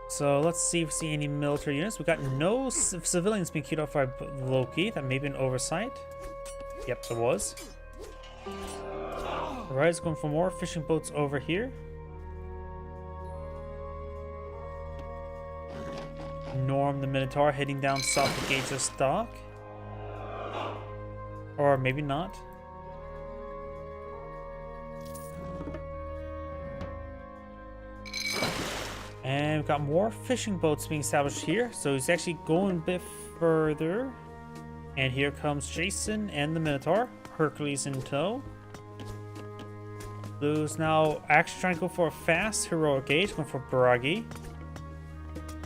So let's see if we see any military units. We got no civilians being queued up by Loki. That may be an oversight. Yep, there was. Alright, it's going for more fishing boats over here. Norm the Minotaur heading down south to gauge this dock. Or maybe not. And we've got more fishing boats being established here. So he's actually going a bit further. And here comes Jason and the Minotaur. Hercules in tow. Blue's now actually trying to go for a fast heroic gauge, going for Baragi.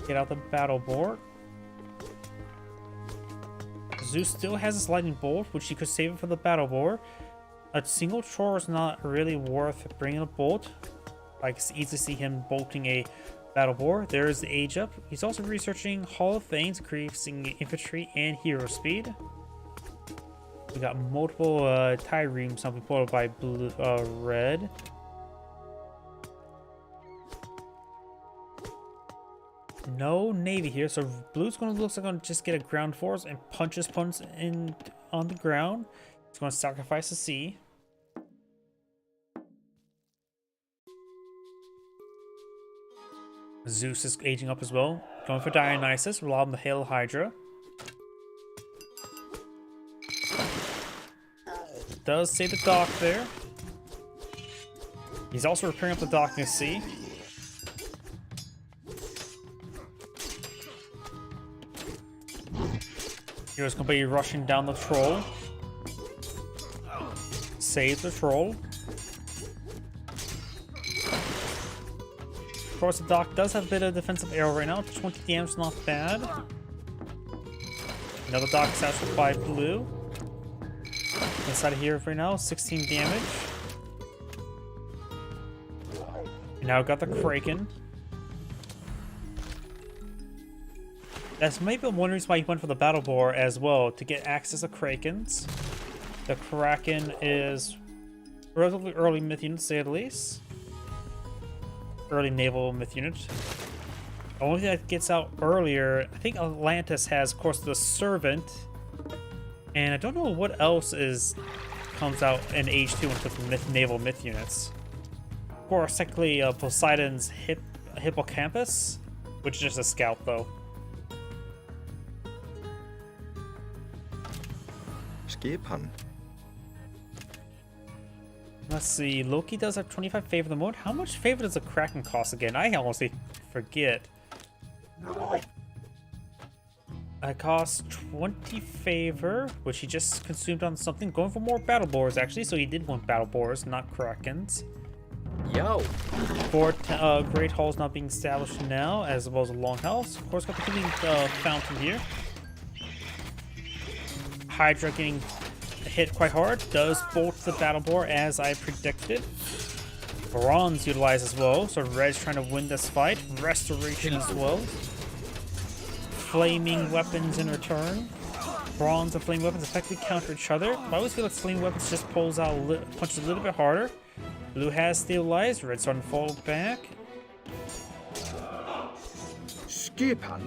Get out the battle board. Zeus still has his lightning bolt, which he could save it for the battle board. A single chore is not really worth bringing a bolt. I can easily see him bolting a battle board. There is the age up. He's also researching Hall of Fames, increasing infantry and hero speed. We got multiple triremes now being pulled by red. No navy here, so blue's going to look like going to just get a ground force and punch his opponents in on the ground. He's going to sacrifice the sea. Zeus is aging up as well. Going for Dionysus, rely on the Hail Hydra. Does save the dock there. He's also repairing up the dock in the sea. Here's going to be rushing down the troll. Save the troll. Of course, the dock does have a bit of defensive arrow right now. 20 damage, not bad. Another dock satchel by blue. Inside of here right now, 16 damage. And now we've got the Kraken. That's maybe one reason why he went for the battle boar as well, to get access to Krakens. The Kraken is relatively early myth unit, to say the least. Early naval myth unit. The only thing that gets out earlier, I think Atlantis has, of course, the Servant. And I don't know what else comes out in Age 2 with naval myth units. Of course, technically Poseidon's Hippocampus, which is just a scout though. Skipan. Let's see, Loki does have 25 favor the mode. How much favor does the Kraken cost again? I honestly forget. It costs 20 favor, which he just consumed on something. Going for more battle boars, actually, so he did want battle boars, not Krakens. Yo! 4 Great Halls not being established now, as well as a Longhouse. Of course, got the Healing Fountain here. Hydra getting hit quite hard. Does bolt the battle boar as I predicted. Bronze utilized as well, so red's trying to win this fight. Restoration as well. Flaming weapons in return. Bronze and flame weapons effectively counter each other. I always feel like flame weapons just pulls out punches a little bit harder. Blue has stabilized. Red starting to fall back. Skipan.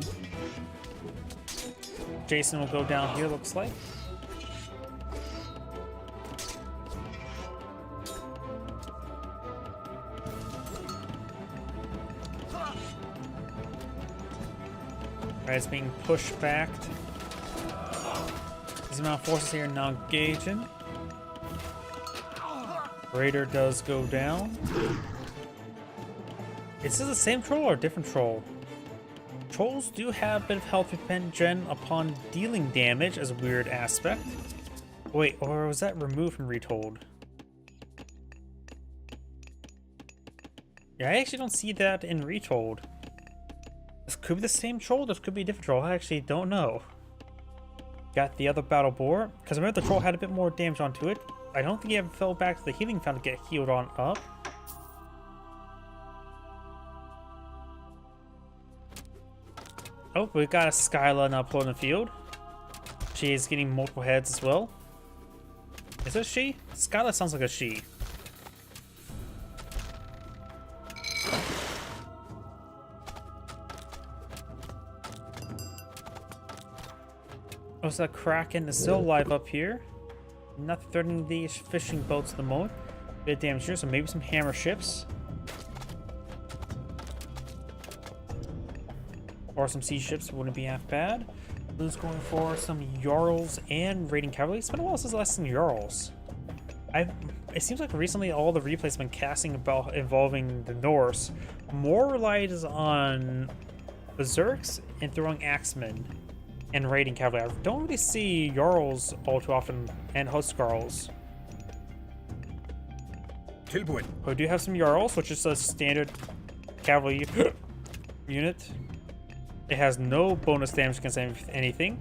Jason will go down here, looks like. Red's being pushed back. These amount of forces here now engaging. Raider does go down. Is this the same troll or a different troll? Trolls do have a bit of health regen upon dealing damage as a weird aspect. Wait, or was that removed from Retold? Yeah, I actually don't see that in Retold. This could be the same troll, this could be a different troll, I actually don't know. Got the other battle boar, because I remember the troll had a bit more damage onto it. I don't think he ever fell back to the healing fountain to get healed on up. Oh, we got a Skyla now pulling the field. She is getting multiple heads as well. Is this she? Skyla sounds like a she. Oh, so that Kraken is still alive up here. Not threatening these fishing boats at the moment. Bit of damage here, so maybe some hammer ships. Or some sea ships wouldn't be half bad. Blue's going for some Jarls and raiding cavalry. It's been a while since the last some Jarls. It seems like recently all the replays have been casting about involving the Norse. More relies on Berserks and throwing axemen and raiding cavalry. I don't really see Jarls all too often, and Huskarls. Tilbuin. We do have some Jarls, which is a standard cavalry unit. It has no bonus damage against anything.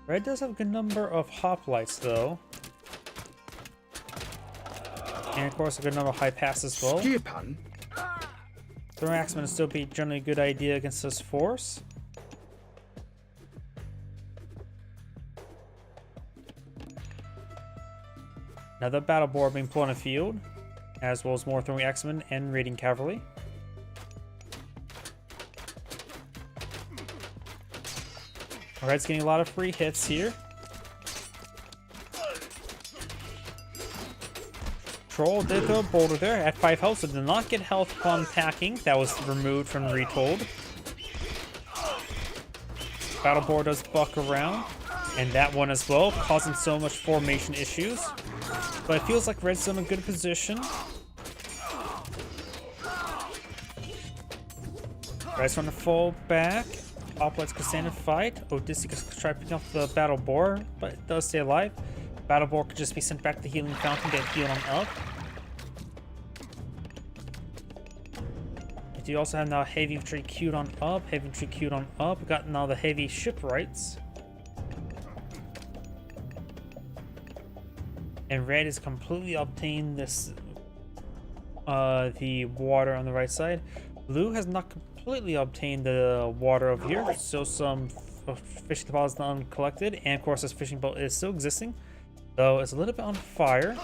Red does have a good number of hoplites, though. And of course, a good number of high pass as well. Skipan. Throwing axemen would still be generally a good idea against this force. Another battle boar being put on a field, as well as more throwing axemen and raiding cavalry. Red's getting a lot of free hits here. Troll did throw a boulder there at 5 health, so did not get health upon packing. That was removed from Retold. Battle boar does buck around, and that one as well, causing so much formation issues. But it feels like Red's still in a good position. Red's trying to fall back. Hoplites could stand and fight. Odysseus could try picking up the battle boar, but it does stay alive. Battle boar could just be sent back to the healing fountain, get healed on up. We do also have now heavy infantry queued on up. Heavy infantry queued on up. We got now the heavy shipwrights. And red has completely obtained this, the water on the right side. Blue has not completely obtained the water over here. So some fishing deposits uncollected, and of course this fishing boat is still existing, though it's a little bit on fire.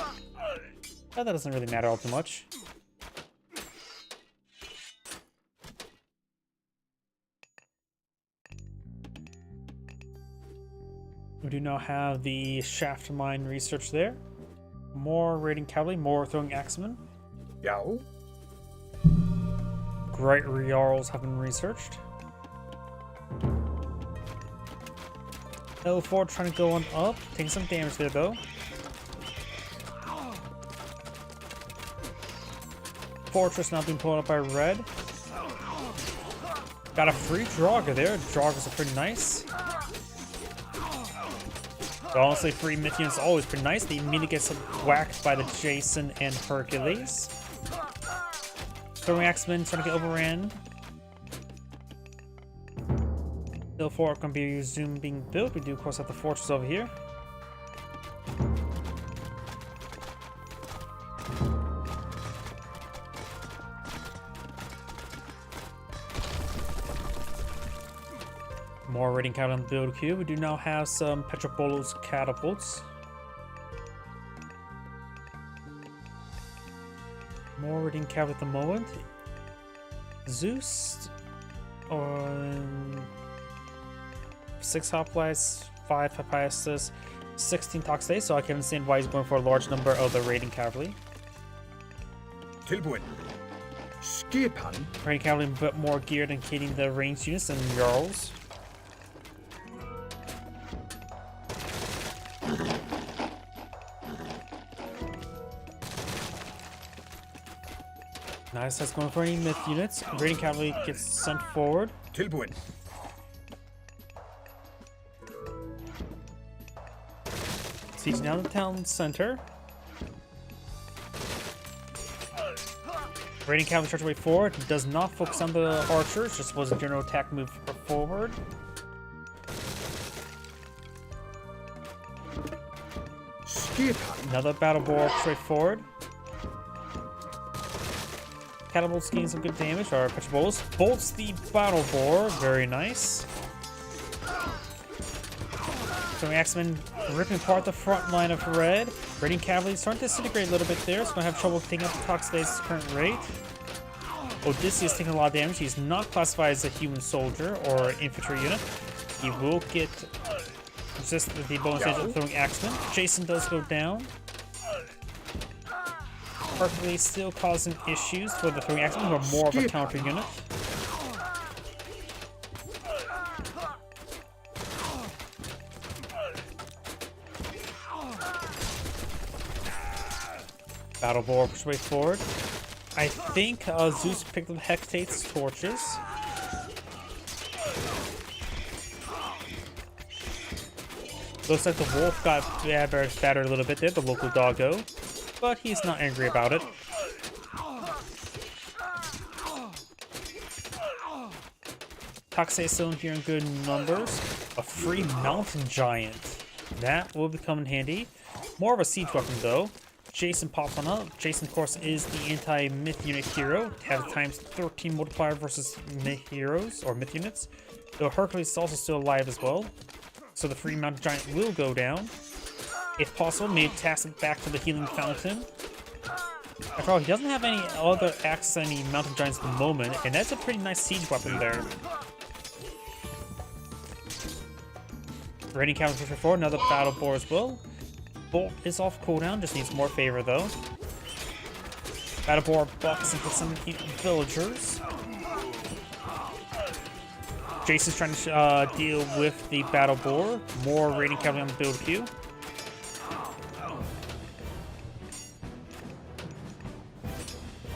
But that doesn't really matter all too much. We do now have the shaft mine research there. More raiding cavalry, more throwing axemen. Yao. Great Jarls have been researched. L4 trying to go on up, taking some damage there though. Fortress now being pulled up by red. Got a free Draugr there. Draugrs are pretty nice. So honestly, free myth units is always pretty nice. They immediately get whacked by the Jason and Hercules. Throwing Axemen trying to get overran. Hill Fort going to be resumed being built. We do, of course, have the fortress over here. More raiding cavalry on the build queue. We do now have some Petrobolos catapults. More raiding cavalry at the moment. Zeus on 6 hoplites, 5 Hephaestus, 16 Toxates, so I can understand why he's going for a large number of the raiding cavalry. Tilbúin. Skipan. Raiding cavalry a bit more geared and hitting the ranged units than Jarls. Nice, that's going for any myth units. Raiding cavalry gets sent forward. Tilbúin. Siege down the town center. Raiding cavalry charge way forward. Does not focus on the archers, just was a general attack move forward. Skipan. Another battle boar straight forward. Catapults gain some good damage. Our Petrobolos bolts the battle boar. Very nice. So Axemen ripping apart the front line of red. Raiding cavalry starting to disintegrate a little bit there. It's going to have trouble taking up the Toxate's current rate. Odysseus taking a lot of damage. He's not classified as a human soldier or infantry unit. He will get just the bonus damage of throwing Axemen. Jason does go down. Hercules still causing issues for the throwing Axemen, who are more of a counter unit. Battle boar push way forward. I think Zeus picked up Hectate's torches. Looks like the wolf got battered a little bit there, the local doggo. But he's not angry about it. Toxate's still here in good numbers. A free mountain giant. That will become handy. More of a siege weapon though. Jason pops on up. Jason, of course, is the anti-myth unit hero. Has times 13 multiplier versus myth heroes or myth units. Though Hercules is also still alive as well. So the free mountain giant will go down. If possible, maybe task it back to the healing fountain. After all, he doesn't have any other access to any mountain giants at the moment, and that's a pretty nice siege weapon there. Raiding cavalry push forward, another battle boar as well. Bolt is off cooldown, just needs more favor though. Battle boar bucks into some villagers. Jason's trying to deal with the battle boar. More raiding cavalry on the build queue.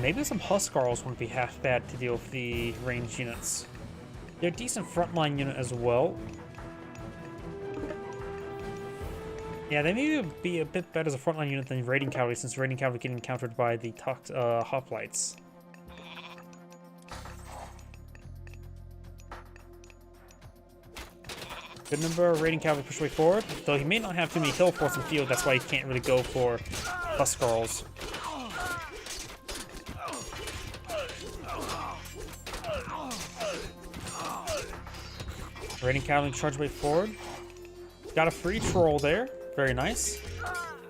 Maybe some Huskarls wouldn't be half bad to deal with the ranged units. They're a decent frontline unit as well. Yeah, they may be a bit better as a frontline unit than raiding cavalry, since raiding cavalry getting countered by the hoplites. Good number of raiding cavalry push way forward, though he may not have too many hill forts in the field, that's why he can't really go for Huskarls. Raiding cavalry charge way forward. Got a free troll there. Very nice.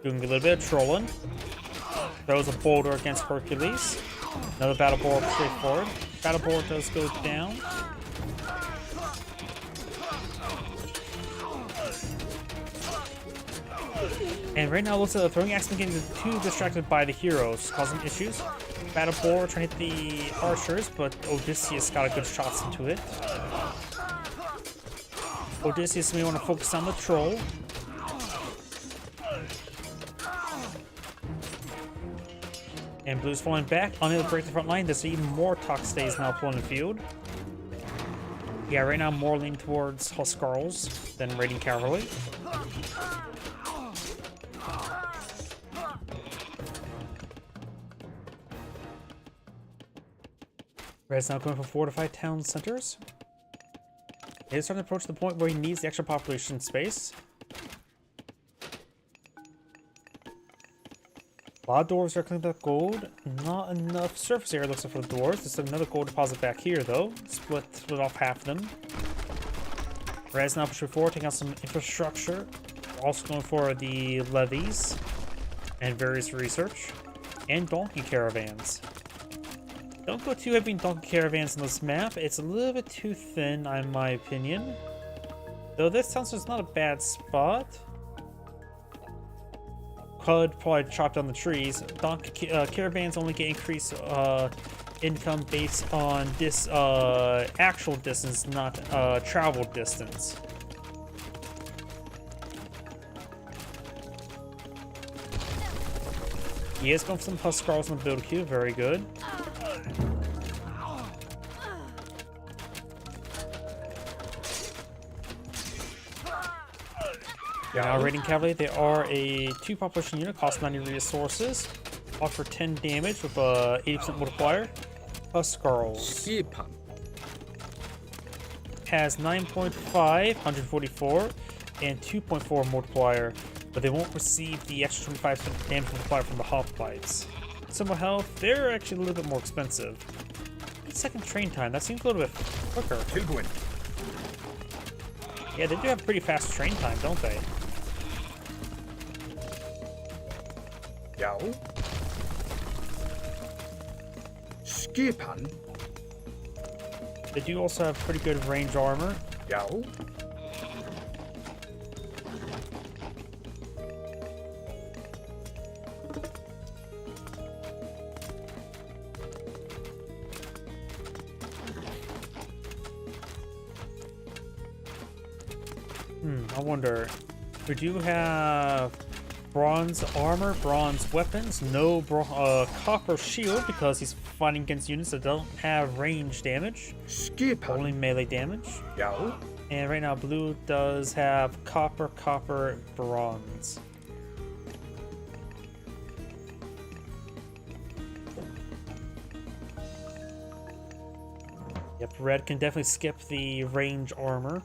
Doing a little bit of trolling. Throws a boulder against Hercules. Another battle boar straight forward. Battle boar does go down. And right now, it looks like the throwing axemen getting too distracted by the heroes, causing issues. Battle boar trying to hit the archers, but Odysseus got a good shots into it. Odysseus may want to focus on the troll. And Blue's falling back, unable to break the front line. There's even more Toxates now pulling the field. Yeah, right now I'm more leaning towards Huskarls than Raiding Cavalry. Red's now going for fortified town centers. He's starting to approach the point where he needs the extra population space. A lot of dwarves are collecting that gold. Not enough surface area looks like for the dwarves. There's another gold deposit back here though. Split off half of them. Red's now pushing forward, taking out some infrastructure. Also going for the levies and various research. And donkey caravans. Don't go too heavy in donkey caravans on this map. It's a little bit too thin, in my opinion. Though this sounds like it's not a bad spot. Could probably chop down the trees. Donkey caravans only get increased income based on this actual distance, not travel distance. He is going for some Huskarls in the build queue. Very good. Now raiding cavalry, they are a 2 population unit, cost 90 resources, offer 10 damage with a 80% multiplier. Huskarls Skipan. has 9.5, 144, and 2.4 multiplier, but they won't receive the extra 25% damage multiplier from the hoplites. Similar health, they're actually a little bit more expensive. Second train time, that seems a little bit quicker. Tilbuin. Yeah, they do have pretty fast train time, don't they? Yao. Skipan. They do also have pretty good range armor. Yao. I wonder. We do have bronze armor, bronze weapons, no copper shield because he's fighting against units that don't have range damage, Skipan. only melee damage. Yao. And right now, blue does have copper, copper, bronze. Yep, red can definitely skip the range armor.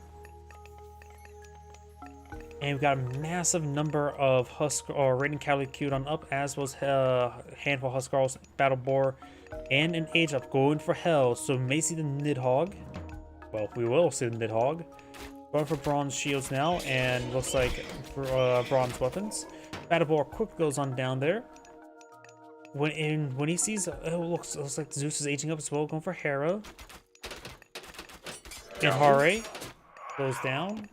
And we've got a massive number of raiding cavalry queued on up, as was a handful of Huskarls, Battle Boar, and an Age Up going for hell. So we may see the Nidhogg. Well, we will see the Nidhogg. Going for bronze shields now, and looks like bronze weapons. Battle Boar quick goes on down there. When he sees, it looks like Zeus is aging up as well, going for Hera. And Hare goes down.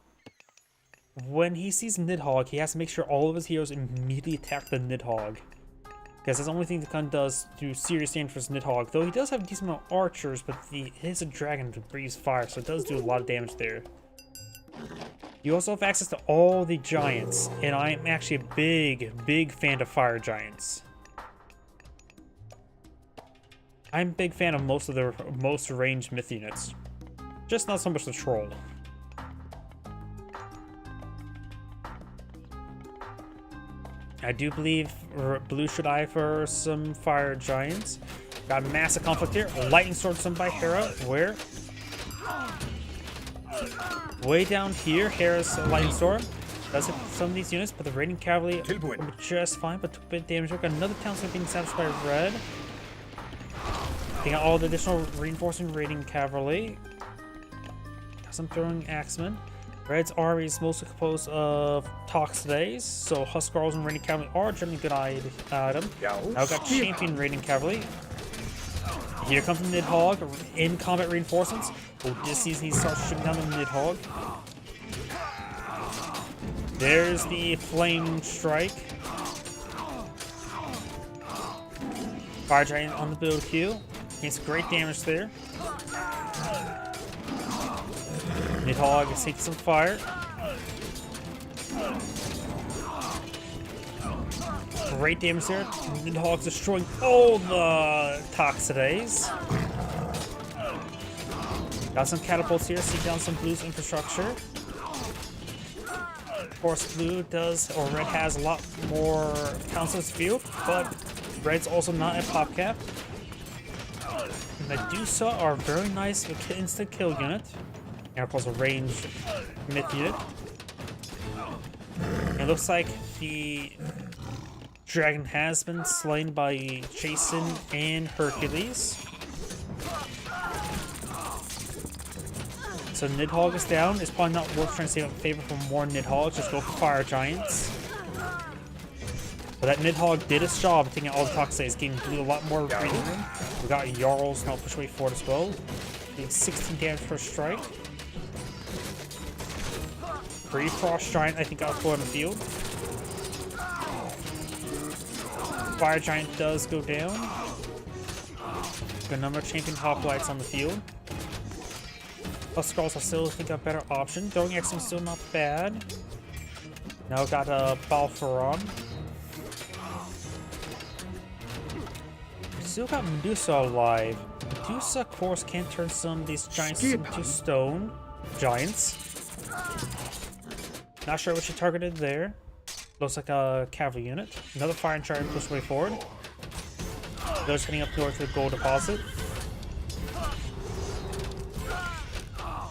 When he sees Nidhogg, he has to make sure all of his heroes immediately attack the Nidhogg. Because that's the only thing the gun does do serious damage for Nidhogg. Though he does have a decent amount of archers, but it is a dragon to breathe fire, so it does do a lot of damage there. You also have access to all the giants, and I'm actually a big fan of fire giants. I'm a big fan of most ranged myth units. Just not so much the troll. I do believe blue should eye for some fire giants. Got massive conflict here. Lightning sword sent by Hera. Where? Way down here, Hera's lightning sword does hit some of these units, but the raiding cavalry were just fine, but took a bit of damage. We've got another town square being savaged by red. They got all the additional reinforcing raiding cavalry. Got some throwing axemen. Red's army is mostly composed of Toxidaes, so Huskarls and raiding cavalry are generally good item. Now we've got champion raiding cavalry. Here comes the Nidhogg in combat reinforcements. Oh, this season he starts shooting down the Nidhogg. There's the flame strike. Fire giant on the build queue. Makes great damage there. Nidhogg is taking some fire. Great damage there. Nidhogg's destroying all the Toxidaes. Got some catapults here, see down some blue's infrastructure. Of course, blue does, or red has a lot more council's field, but red's also not at pop cap. Medusa are very nice instant kill unit. And of course a ranged myth unit. It looks like the dragon has been slain by Jason and Hercules. So Nidhogg is down. It's probably not worth trying to save up favor for more Nidhogg. Just go for Fire Giants. But that Nidhogg did its job taking out all the Toxics, getting blue a lot more breathing room. We got Jarls now push way forward as well. Doing 16 damage per strike. Free Frost Giant, I think, got full on the field. Fire Giant does go down. Good number of champion hoplites on the field. Plus Skulls are still, I think, a better option. Throwing X is still not bad. Now got a Balforon. Still got Medusa alive. Medusa, of course, can turn some of these giants into stone giants. Not sure what she targeted there. Looks like a cavalry unit. Another fire giant pushed way forward. Those heading up north to the gold deposit.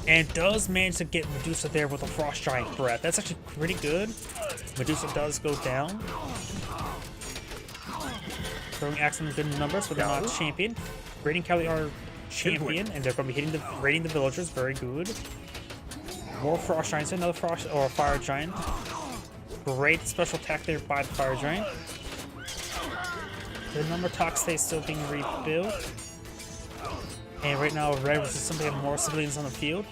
And does manage to get Medusa there with a Frost Giant Breath. That's actually pretty good. Medusa does go down. Throwing axe in good numbers, but they're not champion. Raiding Cavalry are champion, and they're going to be raiding the villagers. Very good. More Frost Giants, another Frost or Fire Giant. Great special attack there by the Fire Giant. The number of Toxic still being rebuilt. And right now, red versus somebody have more civilians on the field.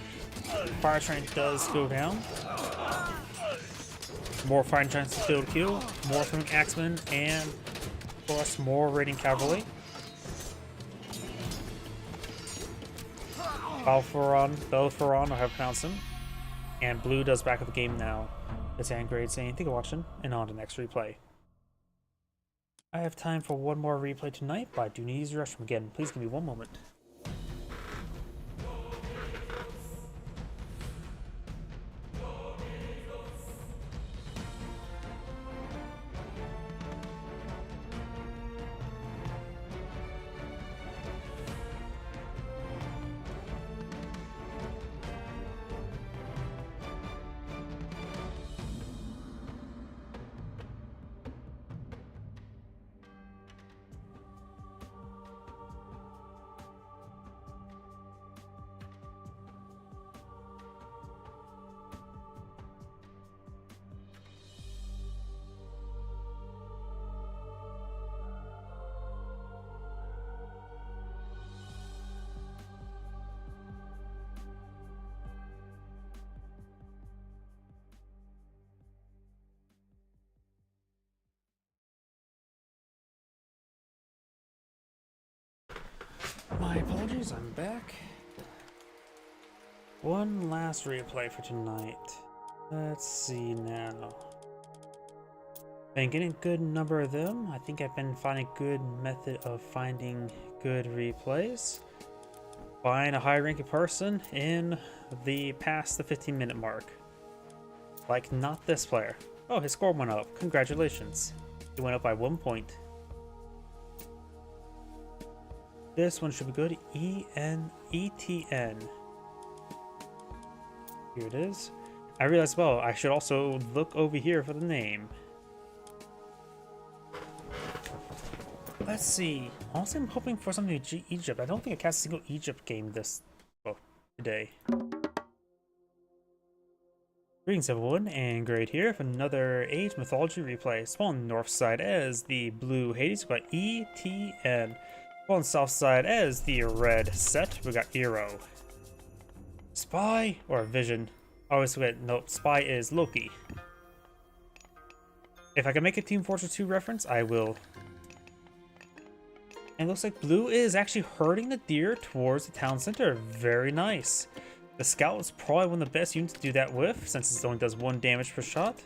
Fire Giant does go down. More Fire Giants to build kill. More throwing axemen, and of course, more raiding cavalry. Balforon, or however you pronounce him. And blue does back up the game now. It's Grade saying, thank you for watching, and on to the next replay. I have time for one more replay tonight, but I do need to use the restroom again. Please give me one moment. My apologies, I'm back. One last replay for tonight. Let's see now. Been getting a good number of them. I think I've been finding a good method of finding good replays. Find a high ranking person in the past the 15-minute mark. Like not this player. Oh, his score went up. Congratulations. He went up by 1 point. This one should be good. ETN. Here it is. I realized, well, I should also look over here for the name. Let's see. Honestly, I'm hoping for something to Egypt. I don't think I cast a single Egypt game today. Greetings everyone, and Grade here for another Age Mythology replay. Spawn north side as the blue Hades, we got ETN. On the south side as the red set, we got Eero. Spy or Vision? I always forget. Nope, Spy is Loki. If I can make a Team Fortress 2 reference, I will. And it looks like blue is actually herding the deer towards the town center. Very nice. The scout is probably one of the best units to do that with, since it only does 1 damage per shot.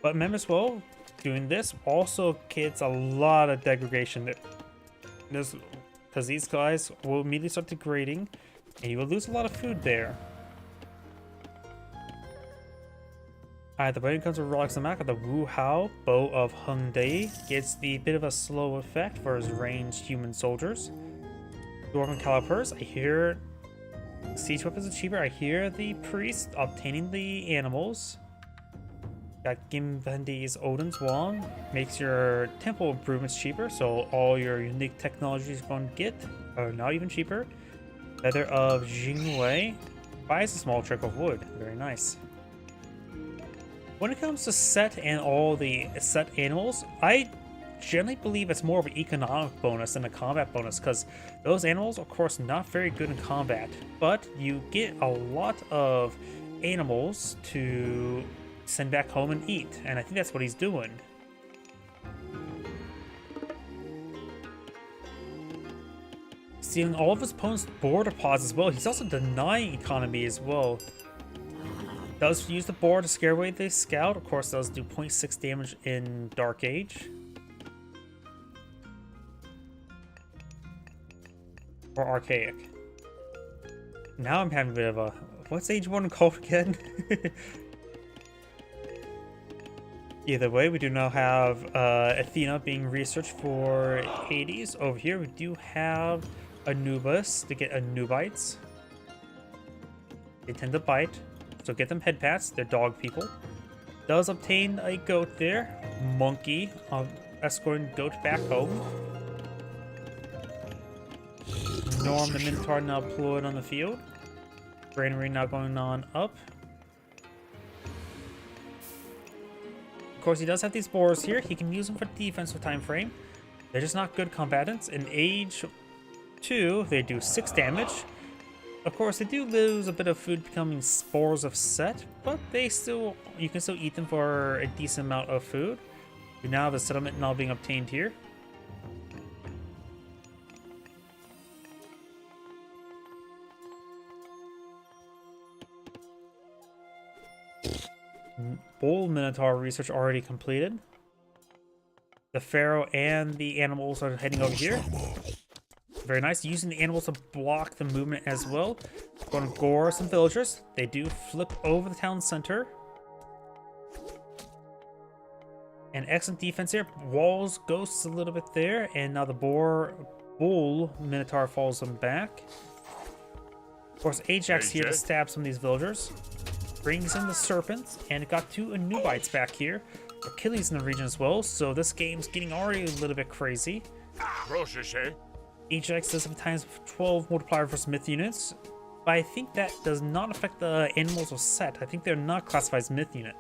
But remember as well, doing this also gets a lot of degradation. Because these guys will immediately start degrading. And you will lose a lot of food there. Alright, the button comes with relics on the back of the Wu Hao Bow of Hung Dei. Gets the bit of a slow effect for his ranged human soldiers. Dwarven calipers, I hear siege weapons are cheaper. I hear the priest obtaining the animals. Got Gimvendi's Odin's Wand. Makes your temple improvements cheaper, so all your unique technologies you're going to get are now even cheaper. Feather of Jingwei buys a small trick of wood. Very nice. When it comes to set and all the set animals, I generally believe it's more of an economic bonus than a combat bonus, because those animals, of course, not very good in combat, but you get a lot of animals to send back home and eat, and I think that's what he's doing. Stealing all of his opponent's border pods as well. He's also denying economy as well. Does use the boar to scare away the scout. Of course, does do 0.6 damage in Dark Age. Or Archaic. Now I'm having a bit of a... What's Age 1 called again? Either way, we do now have Athena being researched for Hades. Over here, we do have Anubis to get Anubites. They tend to bite. So get them head pats, they're dog people. Does obtain a goat there. Monkey, escorting goat back home. Norm the Minotaur now deployed on the field. Granary now going on up. Of course, he does have these boars here. He can use them for defensive time frame. They're just not good combatants. In Age 2, they do 6 damage. Of course, they do lose a bit of food becoming spores of set, but you can still eat them for a decent amount of food. We now have a settlement now being obtained here. Bull Minotaur research already completed. The Pharaoh and the animals are heading over here. Very nice. Using the animals to block the movement as well. Going to gore some villagers. They do flip over the town center. And excellent defense here. Walls ghosts a little bit there. And now the Bull Minotaur falls them back. Of course, Ajax here to stab some of these villagers. Brings in the serpents. And it got 2 Anubites back here. Achilles in the region as well. So this game's getting already a little bit crazy. Ajax does have times 12 multiplier versus myth units, but I think that does not affect the animals or set. I think they're not classified as myth unit.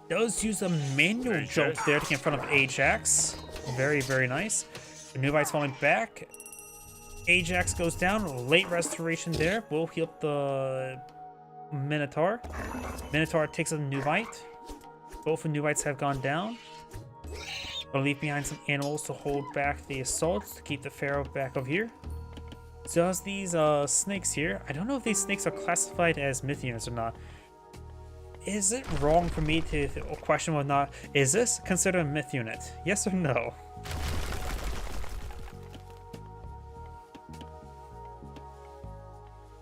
Does use a manual jump there to get in front of Ajax. Very, very nice. The Nubites falling back. Ajax goes down. Late restoration there. Will heal up the Minotaur. Minotaur takes a Nubite. Both the Nubites have gone down. Gonna leave behind some animals to hold back the assaults to keep the Pharaoh back over here. So as these snakes here, I don't know if these snakes are classified as myth units or not. Is it wrong for me to question whether or not, is this considered a myth unit? Yes or no?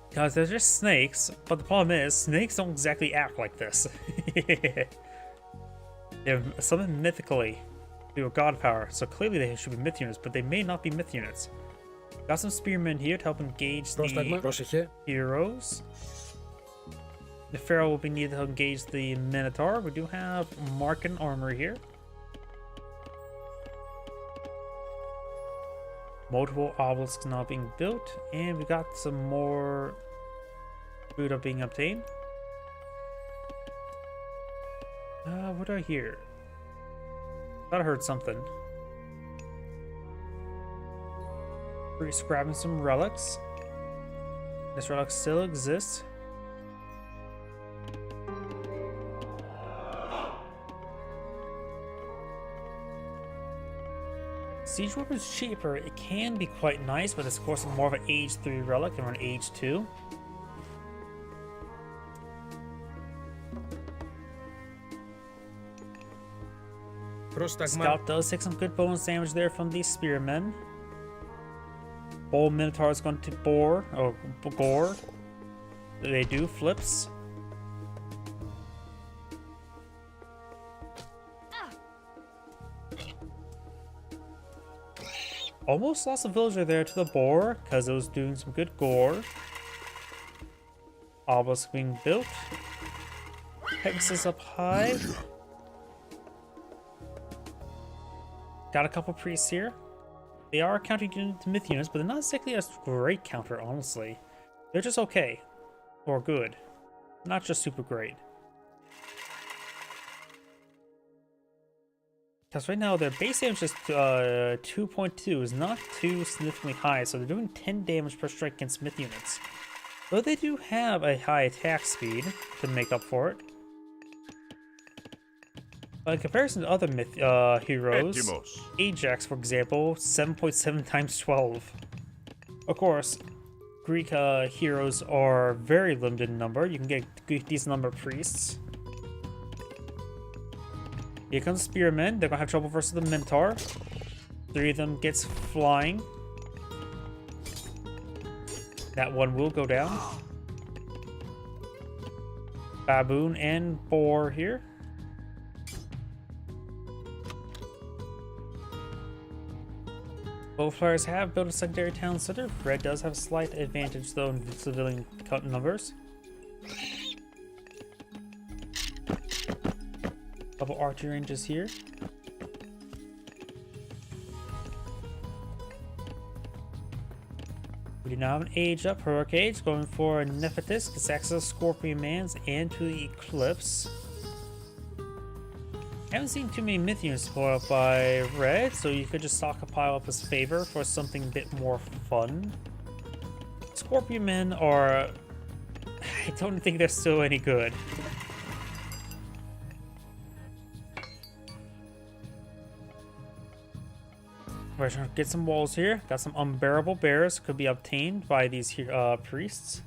Because they're just snakes, but the problem is, snakes don't exactly act like this. They're summoned mythically through a god power, so clearly they should be myth units, but they may not be myth units. Got some spearmen here to help engage the heroes. The Pharaoh will be needed to engage the Minotaur. We do have Marken armor here. Multiple obelisks now being built, and we got some more food up being obtained. What do I hear? Thought I heard something. We're just grabbing some relics. This relic still exists. Siege weapon's cheaper. It can be quite nice, but it's of course more of an Age 3 relic than an Age 2. Scout does take some good bonus damage there from these spearmen. Bull Minotaur is going to gore. They do flips. Almost lost a villager there to the boar because it was doing some good gore. Obelisk being built. Pegasus up high. Got a couple priests here. They are counting to myth units, but they're not exactly a great counter, honestly. They're just okay. Or good. Not just super great. Because right now their base damage is 2.2 is not too significantly high, so they're doing 10 damage per strike against myth units. Though they do have a high attack speed to make up for it. But in comparison to other myth heroes, Ajax, for example, 7.7 times 12. Of course, Greek heroes are very limited in number. You can get a decent number of priests. Here comes Spearmen. They're gonna have trouble versus the Minotaur. 3 of them gets flying. That one will go down. Baboon and Boar here. Both players have built a secondary town center. Red does have a slight advantage though in civilian numbers. Couple archery ranges here. We do now have an age up, heroic age, going for Nephitis, Casaxus, Scorpion Mans, and to the Eclipse. Haven't seen too many myth units spoiled up by Red, so you could just stockpile up his favor for something a bit more fun. Scorpion Men are... I don't think they're still any good. We're trying to get some walls here. Got some unbearable bears could be obtained by these priests.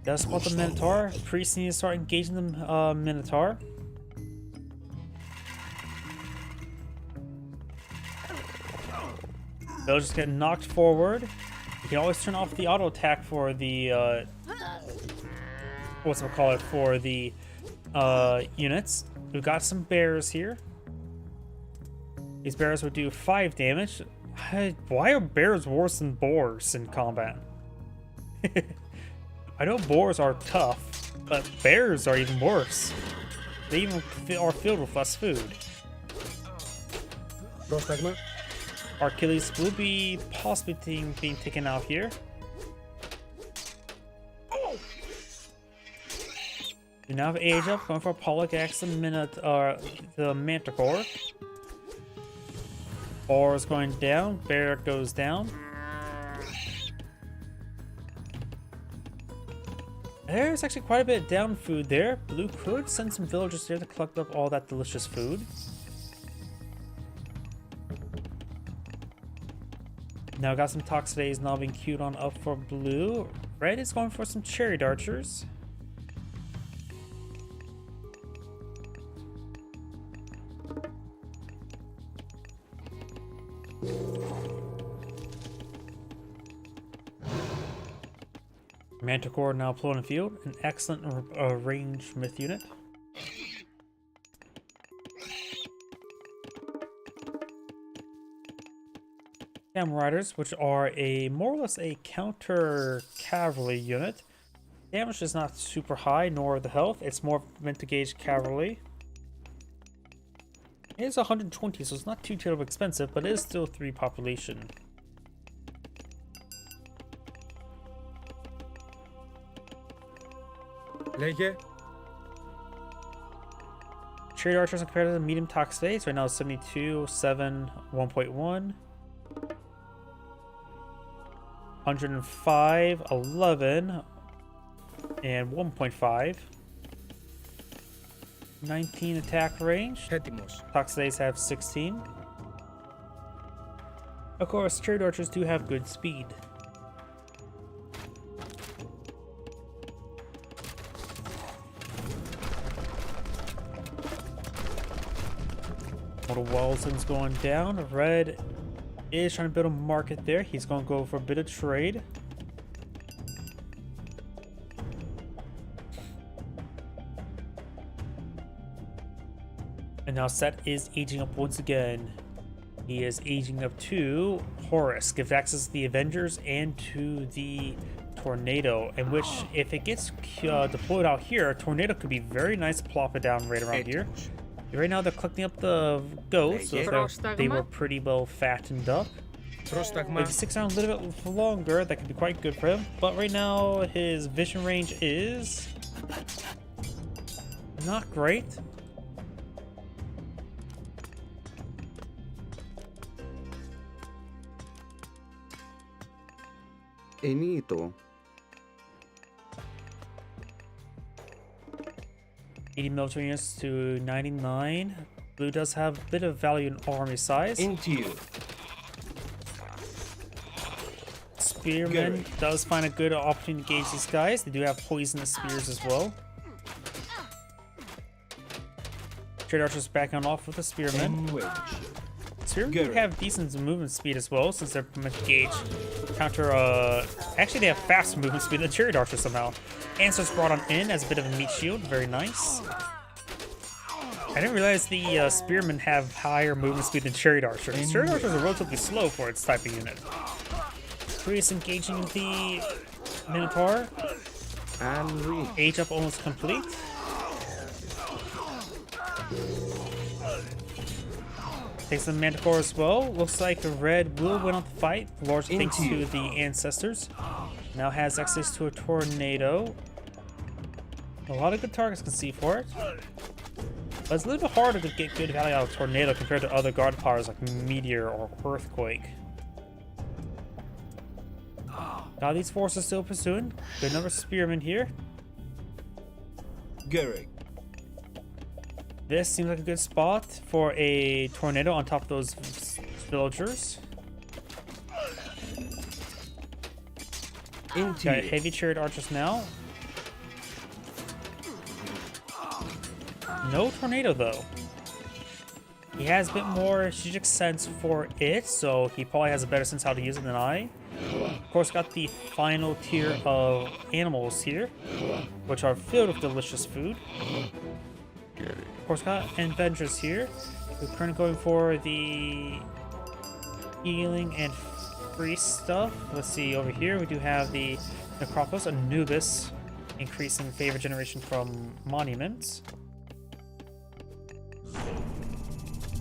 Does spot the Minotaur. Priests need to start engaging the Minotaur. They'll just get knocked forward. You can always turn off the auto attack for the for the units. We've got some bears here. These bears would do 5 damage. Why are bears worse than boars in combat? I know boars are tough, but bears are even worse. They even are filled with less food. Achilles will be possibly being taken out here. We now have age up, going for Polygax the Manticore. Boar is going down, bear goes down. There's actually quite a bit of down food there. Blue could send some villagers here to collect up all that delicious food. Now got some Toxidays now being queued on up for blue. Red is going for some Chariot Archers. Manticore now pulling a field, an excellent ranged myth unit. Camel Riders, which are more or less a counter cavalry unit. Damage is not super high, nor the health. It's more meant to gauge cavalry. It is 120, so it's not too terribly expensive, but it is still 3 population. Chariot Archers compared to the medium Toxidays right now is 72, 7, 1.1, 105, 11, and 1.5. 19 attack range. Toxidays have 16. Of course, Chariot Archers do have good speed. Little Wellington's going down. Red is trying to build a market there. He's going to go for a bit of trade. And now Set is aging up once again. He is aging up to Horus. Gives access to the Avengers and to the Tornado. In which, if it gets deployed out here, Tornado could be very nice to plop it down right around here. Right now they're collecting up the goats, so they were pretty well fattened up. If he sticks around a little bit longer, that could be quite good for him. But right now, his vision range is not great. Enito. 80 military units to 99. Blue does have a bit of value in army size. Into you. Spearman does find a good opportunity to engage these guys. They do have poisonous spears as well. Trade archers backing off with the spearmen. Spearmen do have decent movement speed as well, since they're engaged. Counter, actually they have faster movement speed than chariot archers somehow. Answers brought on in as a bit of a meat shield, very nice. I didn't realize the spearmen have higher movement speed than chariot archers. Chariot archers are relatively slow for its type of unit. Prius engaging the Minotaur. And Age up almost complete. Takes the Manticore as well. Looks like Red will win on the fight, largely thanks to the Ancestors. Now has access to a Tornado. A lot of good targets can see for it. But it's a little bit harder to get good value out of Tornado compared to other guard powers like Meteor or Earthquake. Now these forces still pursuing. Good number of Spearmen here. This seems like a good spot for a Tornado on top of those villagers. Got heavy chariot archers now. No Tornado though. He has a bit more strategic sense for it, so he probably has a better sense how to use it than I. Of course, got the final tier of animals here, which are filled with delicious food. Of course, got Avengers here. We're currently going for the healing and free stuff. Let's see, over here we do have the Necropolis, Anubis, increasing favor generation from monuments.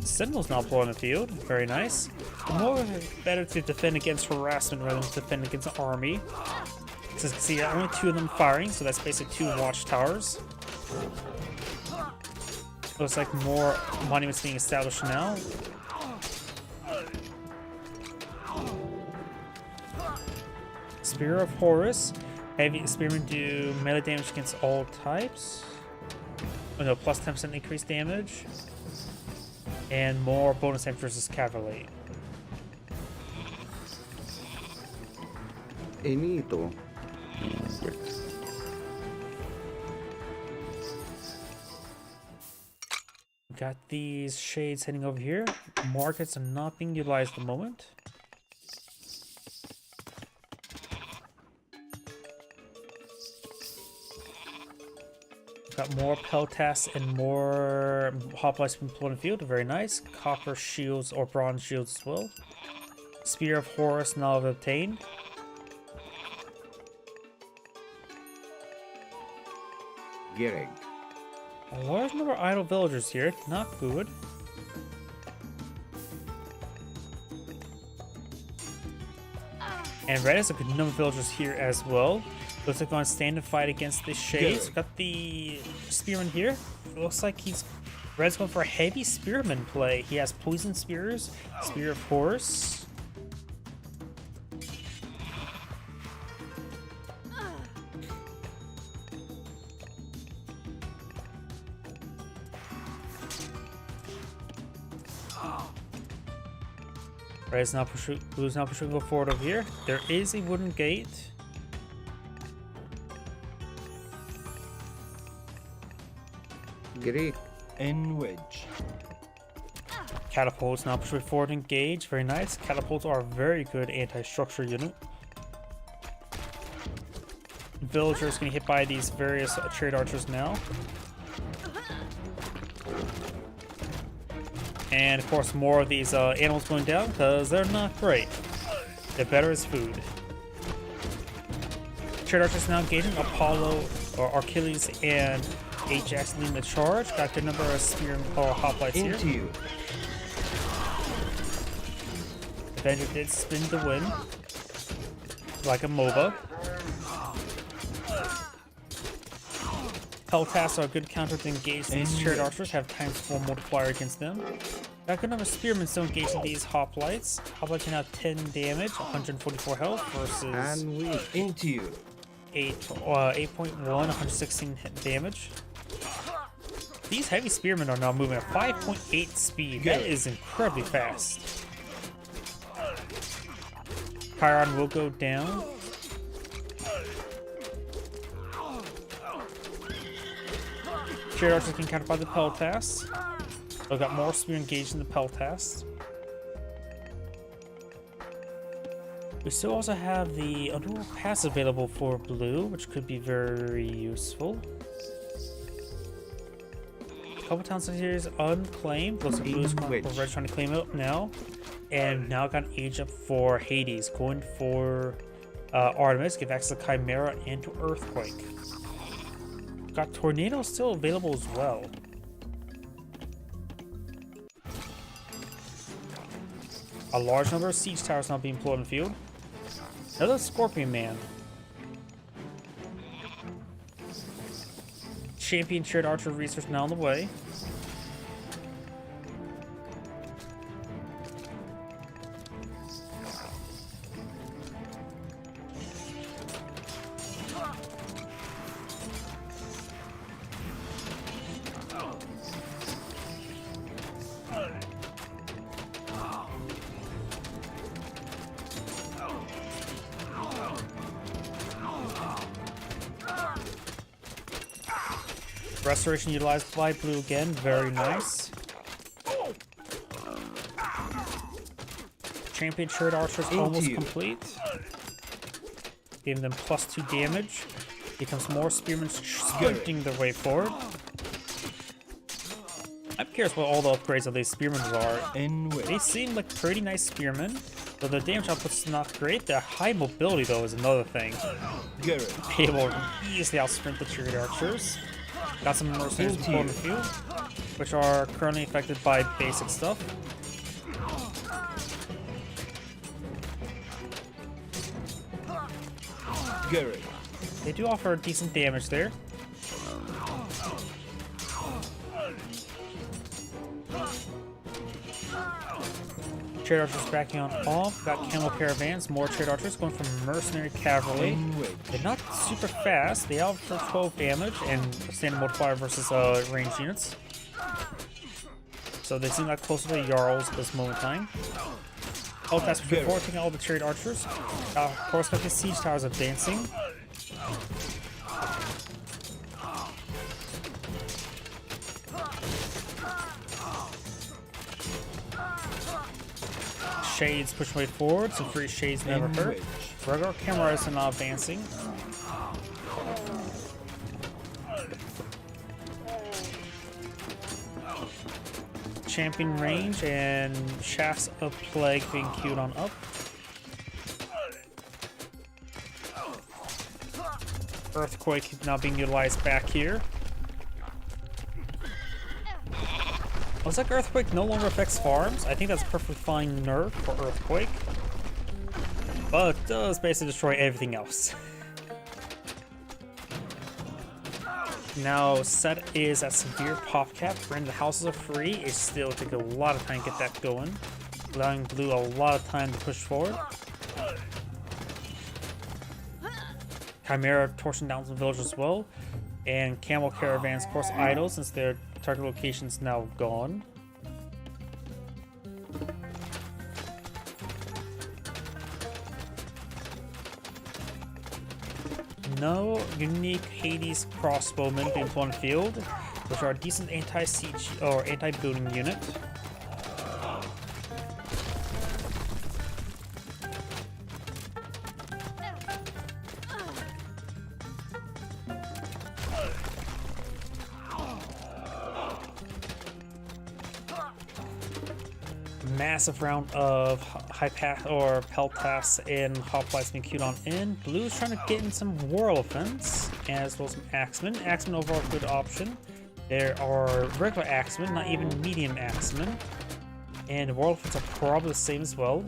Sentinel's now blowing the field, very nice. More better to defend against harassment rather than defend against an army. As you can see, only 2 of them firing, so that's basically 2 watchtowers. Looks like more monuments being established now. Spear of Horus. Heavy spearmen do melee damage against all types. Oh no, plus 10% increased damage. And more bonus damage versus cavalry. Enito. Got these shades heading over here. Markets are not being utilized at the moment. Got more Peltas and more hoplites from Plone Field. Very nice. Copper shields or bronze shields as well. Spear of Horus now obtained. Gering. A large number of idle villagers here. Not good. And Red has a good number of villagers here as well. Looks like going to stand and fight against the Shades. Got the Spearman here. Looks like Red's going for a heavy Spearman play. He has Poison Spears, Spear of Horus. Red's now pushing, Blue's now pushing go forward over here. There is a wooden gate. Greek. En wedge. Catapults now push forward, engage. Very nice. Catapults are a very good anti-structure unit. Villagers getting hit by these various trade archers now. And of course more of these animals going down because they're not great. They're better as food. Trade archers now engaging. Apollo or Achilles and Ajax leading the charge. Got a good number of spear or hoplites here. Into you. Avenger did spin the win like a MOBA. Peltasts are a good counter to engage these chariot archers, have ×4 multiplier against them. Got a good number of spearmen still engaging these hoplites. Hoplites can have 10 damage, 144 health versus And we into you. 8.1, 116 damage. These heavy spearmen are now moving at 5.8 speed. That is incredibly fast. Chiron will go down. Chariot archers can counter by the Peltasts. They've got more spear engaged in the Peltasts. We still also have the Underworld Pass available for blue, which could be very useful. A couple towns here is unclaimed. Looks like blue's red trying to claim it now. And now got an age up for Hades, going for Artemis, give access to Chimera and to Earthquake. Got Tornado still available as well. A large number of siege towers now being deployed in the field. Another Scorpion Man. Champion shared archer research now on the way. Restoration utilized by blue again, very nice. Champion Shard Archers almost complete. Giving them +2 damage. Becomes more spearmen sprinting their way forward. I'm curious what all the upgrades of these spearmen are. They seem like pretty nice spearmen, though the damage output's not great. Their high mobility though is another thing. Able to easily outsprint the Shard Archers. Got some mercenaries in the field, which are currently affected by basic stuff. They do offer decent damage there. Trade archers backing on off. Got camel caravans, more trade archers going from mercenary cavalry. They're not super fast. They offer 12 damage and standard multiplier versus ranged units. So they seem like closer to Jarls at this moment in time. Oh, that's before taking all the trade archers. Of course, got the siege towers advancing. Shades push way forward, so free shades never hurt. Regular cameras are now advancing. Champion range and shafts of plague being queued on up. Earthquake now being utilized back here. Looks like Earthquake no longer affects farms. I think that's a perfectly fine nerf for Earthquake. But it does basically destroy everything else. Now, set is at severe pop cap. Granted, the houses are free. It still takes a lot of time to get that going, allowing blue a lot of time to push forward. Chimera torching down some villages as well. And camel caravans, of course, idle since their target location is now gone. No unique Hades crossbowmen being put on the field, which are a decent anti-siege or anti-building unit. massive round of high pass or peltas and hoplites being queued on in. Blue is trying to get in some war elephants as well as some axemen. Axemen overall good option. There are regular axemen, not even medium axemen. And war elephants are probably the same as well.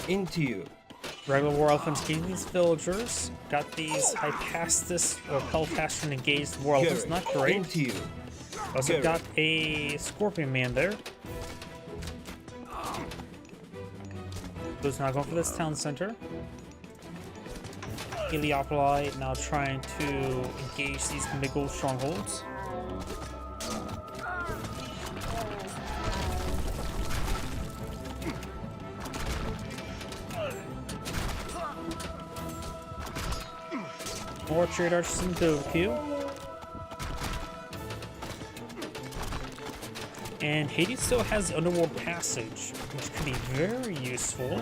Into you. Regular war elephants getting these villagers. Got these Hypastis or Peltas trying to engage the war elephants. Not great. Into you. Also got a Scorpion Man there. Blue's not going for this town center. Heliopoli now trying to engage these Miggle strongholds. More trade archers in the queue. And Hades still has the underworld passage, which could be very useful.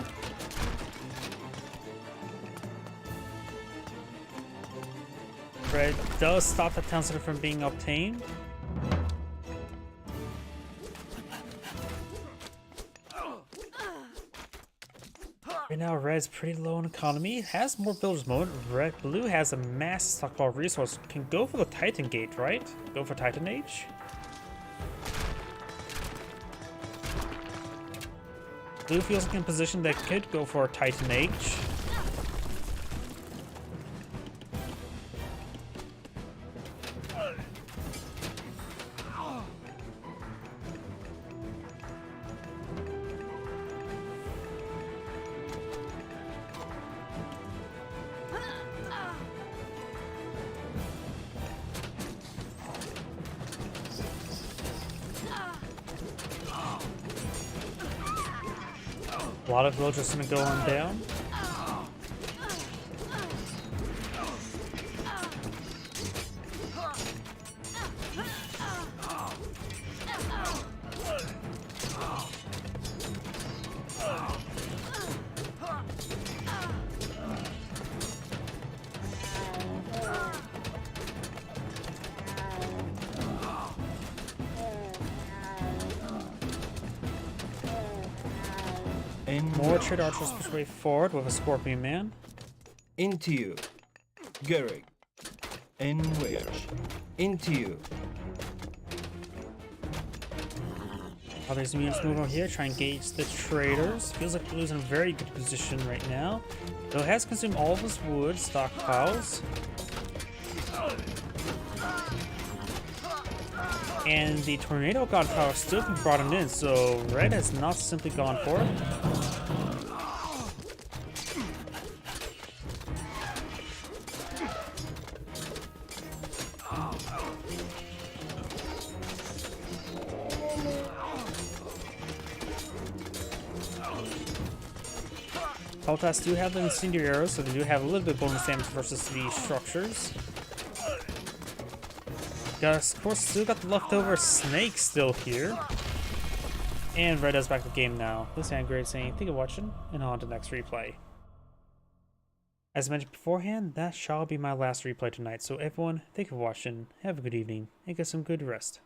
Red does stop the town center from being obtained. Right now, Red's pretty low in economy. Has more builders mode. Blue has a massive stockpile of resource. Can go for the Titan Gate, right? Go for Titan Age. Blue feels like in a position that could go for a Titan Age. A lot of villagers gonna go on down. More trade archers push way forward with a Scorpion Man. Into you. Gehrig. And where? Into you. Others units move over here, try and engage the traders. Feels like Blue's in a very good position right now. Though it has consumed all of his wood stockpiles. And the Tornado God Power still can be brought in, so Red has not simply gone for it. Peltas do have the incendiary arrows, so they do have a little bit of bonus damage versus the structures. Of course, still got the leftover snake still here. And Red is back to the game now. This is Angry saying thank you for watching, and on to the next replay. As I mentioned beforehand, that shall be my last replay tonight, so everyone, thank you for watching, have a good evening, and get some good rest.